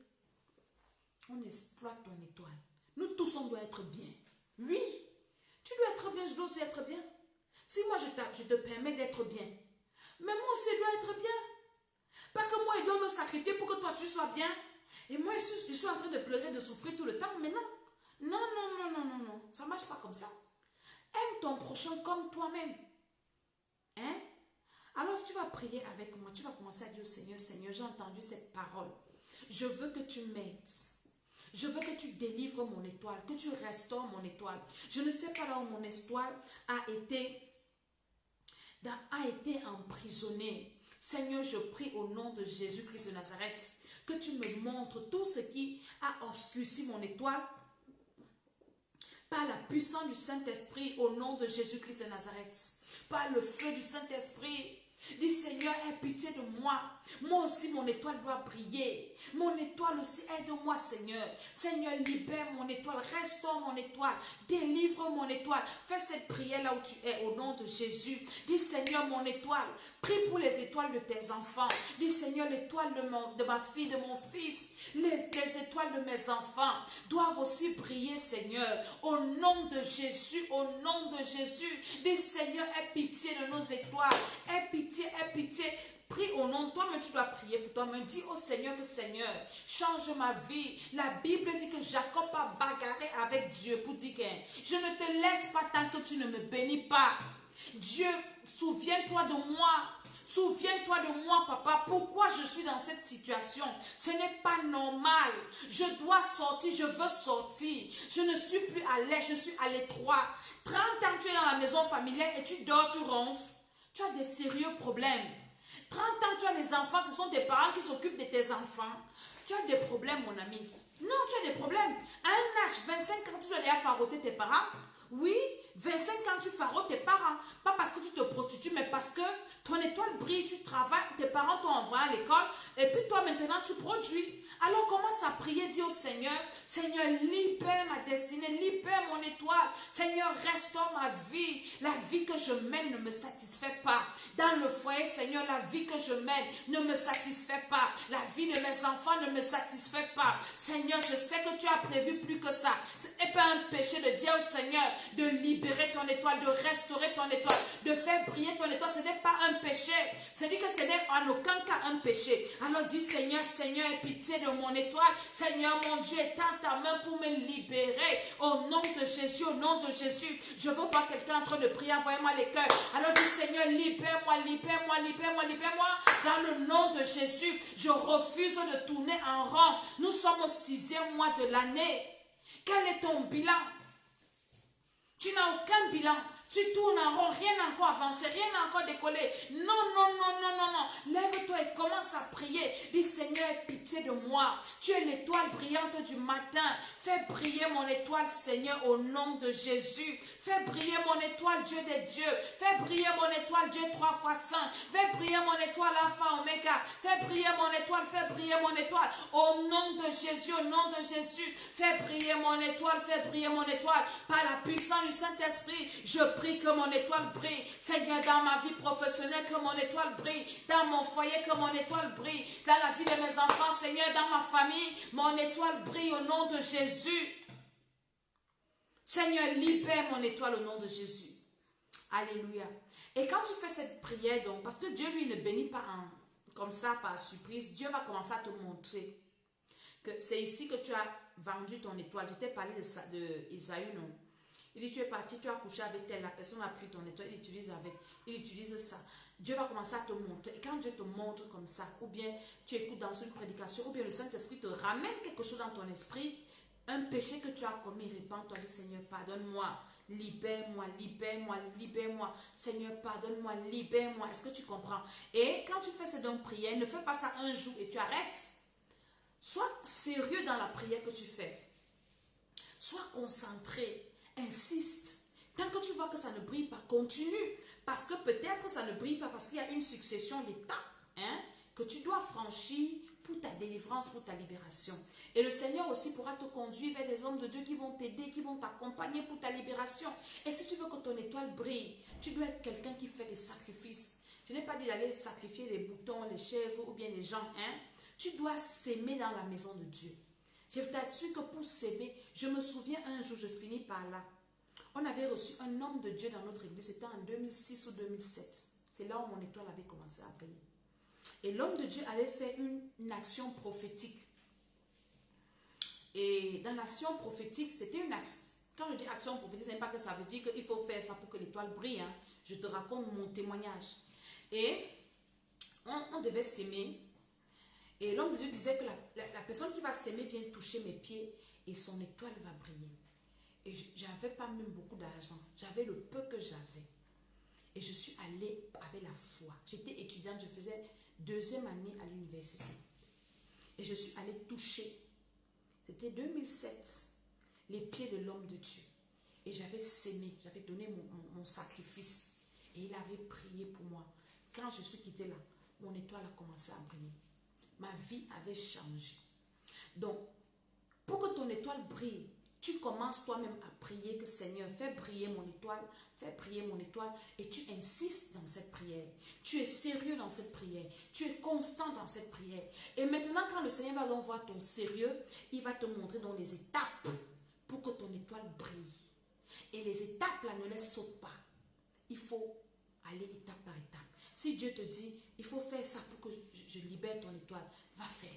On exploite ton étoile. Nous tous, on doit être bien. Oui, tu dois être bien, je dois aussi être bien. Si moi, je te permets d'être bien, mais moi aussi, je dois être bien. Pas que moi, il doit me sacrifier pour que toi, tu sois bien. Et moi, je suis en train de pleurer, de souffrir tout le temps. Mais non. Non, non, non, non, non, non. Ça ne marche pas comme ça. Aime ton prochain comme toi-même. Hein? Alors, tu vas prier avec moi. Tu vas commencer à dire au Seigneur, Seigneur, j'ai entendu cette parole. Je veux que tu m'aides. Je veux que tu délivres mon étoile, que tu restaures mon étoile. Je ne sais pas là où mon étoile a été emprisonnée. Seigneur, je prie au nom de Jésus-Christ de Nazareth que tu me montres tout ce qui a obscurci mon étoile par la puissance du Saint-Esprit au nom de Jésus-Christ de Nazareth. Par le feu du Saint-Esprit. Dis Seigneur, aie pitié de moi. Moi aussi, mon étoile doit briller. Mon étoile aussi, aide-moi Seigneur. Seigneur, libère mon étoile. Restaure mon étoile. Délivre mon étoile. Fais cette prière là où tu es au nom de Jésus. Dis Seigneur, mon étoile. Prie pour les étoiles de tes enfants. Dis Seigneur, l'étoile de ma fille, de mon fils. Les étoiles de mes enfants doivent aussi briller Seigneur. Au nom de Jésus, au nom de Jésus. Dis Seigneur, aie pitié de nos étoiles. Aie pitié, aie pitié. Prie au nom de toi-même, tu dois prier pour toi-même. Dis au Seigneur que Seigneur, change ma vie. La Bible dit que Jacob a bagarré avec Dieu pour dire que je ne te laisse pas tant que tu ne me bénis pas. Dieu, souviens-toi de moi. Souviens-toi de moi, papa. Pourquoi je suis dans cette situation? Ce n'est pas normal. Je dois sortir, je veux sortir. Je ne suis plus à l'aise, je suis à l'étroit. 30 ans, tu es dans la maison familiale et tu dors, tu ronfles. Tu as des sérieux problèmes. 30 ans, tu as des enfants, ce sont tes parents qui s'occupent de tes enfants. Tu as des problèmes, mon ami. Non, tu as des problèmes. À un âge, 25 ans, tu dois aller faroter tes parents. Oui, 25 ans, tu farotes tes parents. Pas parce que tu te prostitues, mais parce que ton étoile brille, tu travailles, tes parents t'ont envoyé à l'école, et puis toi, maintenant, tu produis. Alors, commence à prier, dis au Seigneur, Seigneur, libère ma destinée, libère mon étoile. Seigneur, restaure ma vie. La vie que je mène ne me satisfait pas. Dans le foyer, Seigneur, la vie que je mène ne me satisfait pas. La vie de mes enfants ne me satisfait pas. Seigneur, je sais que tu as prévu plus que ça. Ce n'est pas un péché de dire au Seigneur de libérer ton étoile, de restaurer ton étoile, de faire briller ton étoile. Ce n'est pas un péché. C'est-à-dire que ce n'est en aucun cas un péché. Alors dis Seigneur, Seigneur, aie pitié de mon étoile. Seigneur, mon Dieu, étends ta main pour me libérer. Au nom de Jésus, au nom de Jésus. Je veux voir quelqu'un en train de prier. Envoyez-moi les cœurs. Alors dis Seigneur, libère-moi, libère-moi, libère-moi, libère-moi. Dans le nom de Jésus, je refuse de tourner en rond. Nous sommes au 6e mois de l'année. Quel est ton bilan? Tu n'as aucun bilan. Tu tournes en rond, rien n'a encore avancé, rien n'a encore décollé. Non, non, non, non, non, non. Lève-toi et commence à prier. Dis Seigneur, aie pitié de moi. Tu es l'étoile brillante du matin. Fais briller mon étoile, Seigneur, au nom de Jésus. Fais briller mon étoile, Dieu des dieux. Fais briller mon étoile, Dieu 3 fois saint. Fais briller mon étoile, Alpha, Oméga. Fais briller mon étoile, fais briller mon étoile. Au nom de Jésus, au nom de Jésus. Fais briller mon étoile, fais briller mon étoile. Par la puissance du Saint-Esprit, je prie que mon étoile brille. Seigneur, dans ma vie professionnelle, que mon étoile brille. Dans mon foyer, que mon étoile brille. Dans la vie de mes enfants, Seigneur, dans ma famille, mon étoile brille au nom de Jésus. Seigneur, libère mon étoile au nom de Jésus. Alléluia. Et quand tu fais cette prière, donc, parce que Dieu, lui, ne bénit pas comme ça, par surprise, Dieu va commencer à te montrer que c'est ici que tu as vendu ton étoile. Je t'ai parlé de ça, de Isaïe, non? Il dit, tu es parti, tu as couché avec elle, la personne a pris ton étoile, il utilise ça. Dieu va commencer à te montrer. Et quand Dieu te montre comme ça, ou bien tu écoutes dans une prédication, ou bien le Saint-Esprit te ramène quelque chose dans ton esprit, un péché que tu as commis, répands-toi, dis Seigneur, pardonne-moi, libère-moi, libère-moi, libère-moi. Seigneur, pardonne-moi, libère-moi. Est-ce que tu comprends? Et quand tu fais cette prière, ne fais pas ça un jour et tu arrêtes. Sois sérieux dans la prière que tu fais. Sois concentré. Insiste. Tant que tu vois que ça ne brille pas, continue. Parce que peut-être ça ne brille pas parce qu'il y a une succession d'étapes que tu dois franchir pour ta délivrance, pour ta libération. Et le Seigneur aussi pourra te conduire vers des hommes de Dieu qui vont t'aider, qui vont t'accompagner pour ta libération. Et si tu veux que ton étoile brille, tu dois être quelqu'un qui fait des sacrifices. Je n'ai pas dit d'aller sacrifier les boutons, les chèvres ou bien les gens. Hein? Tu dois s'aimer dans la maison de Dieu. Je t'assure que pour s'aimer, je me souviens un jour, je finis par là. On avait reçu un homme de Dieu dans notre église, c'était en 2006 ou 2007. C'est là où mon étoile avait commencé à briller. Et l'homme de Dieu avait fait une action prophétique. Et dans l'action prophétique, c'était une action. Quand je dis action prophétique, ce n'est pas que ça veut dire qu'il faut faire ça pour que l'étoile brille. Hein. Je te raconte mon témoignage. Et on devait s'aimer. Et l'homme de Dieu disait que la personne qui va s'aimer vient toucher mes pieds et son étoile va briller. Et je n'avais pas même beaucoup d'argent. J'avais le peu que j'avais. Et je suis allée avec la foi. J'étais étudiante, je faisais 2e année à l'université. Et je suis allée toucher. C'était 2007. Les pieds de l'homme de Dieu. Et j'avais sémé, j'avais donné mon sacrifice. Et il avait prié pour moi. Quand je suis quittée là, mon étoile a commencé à briller. Ma vie avait changé. Donc, pour que ton étoile brille, tu commences toi-même à prier que Seigneur, fais briller mon étoile, fais briller mon étoile. Et tu insistes dans cette prière. Tu es sérieux dans cette prière. Tu es constant dans cette prière. Et maintenant, quand le Seigneur va donc voir ton sérieux, il va te montrer dans les étapes pour que ton étoile brille. Et les étapes là, ne les saute pas. Il faut aller étape par étape. Si Dieu te dit, il faut faire ça pour que je libère ton étoile, va faire.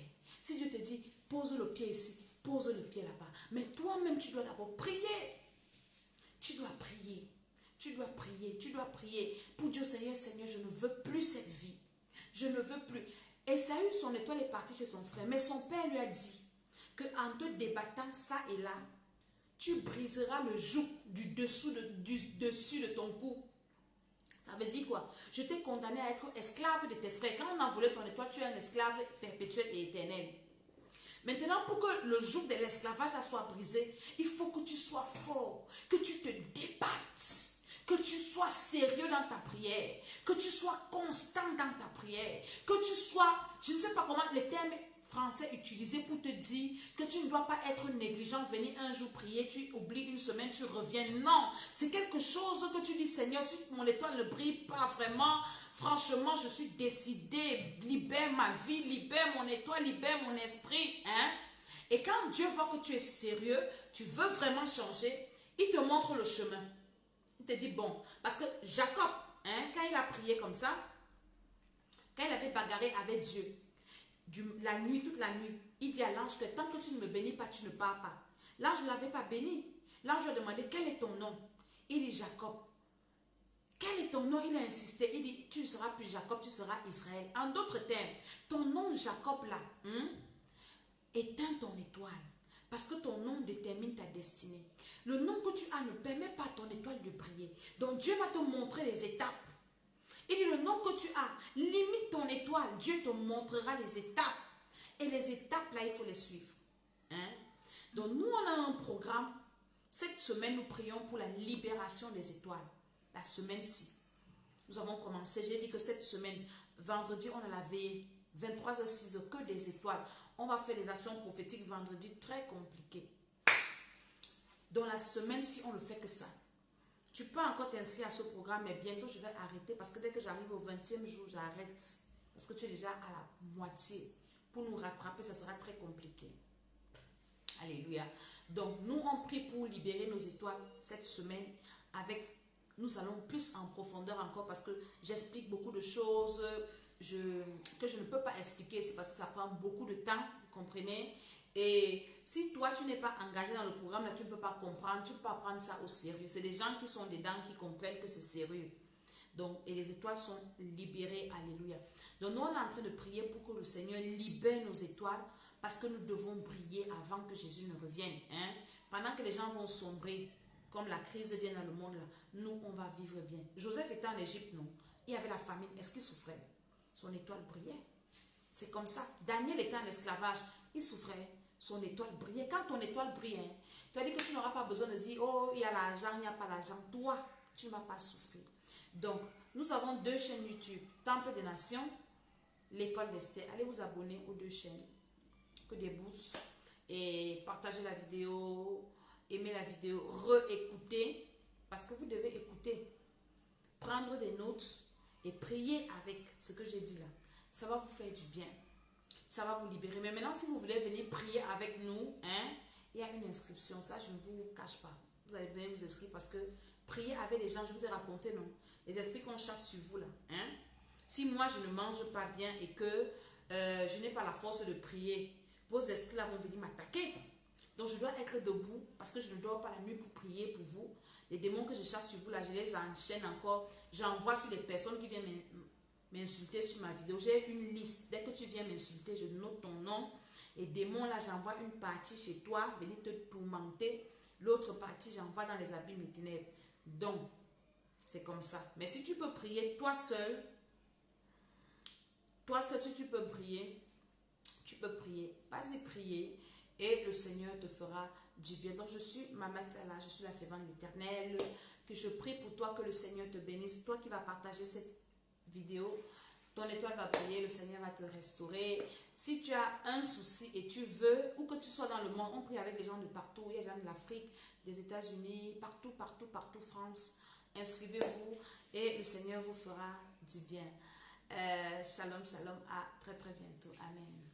Si Dieu te dit, pose le pied ici, pose le pied là-bas. Mais toi-même, tu dois d'abord prier. Tu dois prier. Tu dois prier. Tu dois prier. Pour Dieu, Seigneur, Seigneur, je ne veux plus cette vie. Je ne veux plus. Et Esaü, son étoile est partie chez son frère. Mais son père lui a dit qu'en te débattant ça et là, tu briseras le joug du dessus de ton cou. Ça veut dire quoi? Je t'ai condamné à être esclave de tes frères. Quand on a volé ton étoile, tu es un esclave perpétuel et éternel. Maintenant, pour que le joug de l'esclavage soit brisé, il faut que tu sois fort, que tu te débattes, que tu sois sérieux dans ta prière, que tu sois constant dans ta prière, que tu sois, je ne sais pas comment les termes français utilisés pour te dire que tu ne dois pas être négligent, venir un jour prier, tu oublies une semaine, tu reviens. Non, c'est quelque chose que tu dis, Seigneur, si mon étoile ne brille pas vraiment, franchement, je suis décidée, libère ma vie, libère mon étoile, libère mon esprit. Hein? Et quand Dieu voit que tu es sérieux, tu veux vraiment changer, il te montre le chemin. Il te dit, bon, parce que Jacob, hein, quand il a prié comme ça, quand il avait bagarré avec Dieu, la nuit, toute la nuit, il dit à l'ange que tant que tu ne me bénis pas, tu ne pars pas. L'ange ne l'avait pas béni. L'ange lui a demandé, quel est ton nom? Il dit Jacob. Quel est ton nom? Il a insisté. Il dit, tu ne seras plus Jacob, tu seras Israël. En d'autres termes, ton nom Jacob là, éteins ton étoile. Parce que ton nom détermine ta destinée. Le nom que tu as ne permet pas à ton étoile de briller. Donc Dieu va te montrer les étapes. Il dit, le nom que tu as, limite ton étoile. Dieu te montrera les étapes. Et les étapes, là, il faut les suivre. Hein? Donc, nous, on a un programme. Cette semaine, nous prions pour la libération des étoiles. La semaine-ci. Nous avons commencé. J'ai dit que cette semaine, vendredi, on a la veillée. 23h06, que des étoiles. On va faire des actions prophétiques vendredi, très compliquées. Dans la semaine-ci, on ne fait que ça. Tu peux encore t'inscrire à ce programme, mais bientôt je vais arrêter parce que dès que j'arrive au 20e jour, j'arrête. Parce que tu es déjà à la moitié. Pour nous rattraper, ça sera très compliqué. Alléluia. Donc, nous, on prie pour libérer nos étoiles cette semaine. Nous allons plus en profondeur encore parce que j'explique beaucoup de choses que je ne peux pas expliquer. C'est parce que ça prend beaucoup de temps, vous comprenez? Et si toi, tu n'es pas engagé dans le programme, là, tu ne peux pas comprendre, tu ne peux pas prendre ça au sérieux. C'est des gens qui sont dedans qui comprennent que c'est sérieux. Donc, et les étoiles sont libérées. Alléluia. Donc, nous, on est en train de prier pour que le Seigneur libère nos étoiles parce que nous devons briller avant que Jésus ne revienne. Hein? Pendant que les gens vont sombrer, comme la crise vient dans le monde, là, nous, on va vivre bien. Joseph était en Égypte, non? Il y avait la famine. Est-ce qu'il souffrait? Son étoile brillait. C'est comme ça. Daniel était en esclavage. Il souffrait. Son étoile brillait. Quand ton étoile brille, hein, tu as dit que tu n'auras pas besoin de dire, oh, il y a l'argent, il n'y a pas l'argent. Toi, tu ne vas pas souffrir. Donc, nous avons 2 chaînes YouTube. Temple des Nations, l'école d'Esther. Allez vous abonner aux 2 chaînes. Que des bourses. Et partagez la vidéo. Aimez la vidéo. Réécoutez. Parce que vous devez écouter. Prendre des notes. et priez avec ce que j'ai dit là. Ça va vous faire du bien. Ça va vous libérer. Mais maintenant, si vous voulez venir prier avec nous, hein, il y a une inscription. Ça, je ne vous cache pas. Vous allez venir vous inscrire parce que prier avec les gens, je vous ai raconté, non? Les esprits qu'on chasse sur vous là. Hein? Si moi, je ne mange pas bien et que je n'ai pas la force de prier, vos esprits là vont venir m'attaquer. Donc, je dois être debout parce que je ne dors pas la nuit pour prier pour vous. Les démons que je chasse sur vous là, je les enchaîne encore. J'envoie sur les personnes qui viennent m'insulter sur ma vidéo. J'ai une liste. Dès que tu viens m'insulter, je note ton nom. Et démons là, j'envoie une partie chez toi, venir te tourmenter. L'autre partie, j'envoie dans les abîmes des ténèbres. Donc, c'est comme ça. Mais si tu peux prier toi seul, si tu peux prier, vas-y prier et le Seigneur te fera du bien. Donc, je suis Maman Tsala, je suis la servante de l'Éternel, que je prie pour toi, que le Seigneur te bénisse. Toi qui vas partager cette vidéo, ton étoile va briller, le Seigneur va te restaurer. Si tu as un souci et tu veux, ou que tu sois dans le monde, on prie avec les gens de partout, il y a des gens de l'Afrique, des États-Unis, partout, France. Inscrivez-vous et le Seigneur vous fera du bien. Shalom, shalom, à très très bientôt. Amen.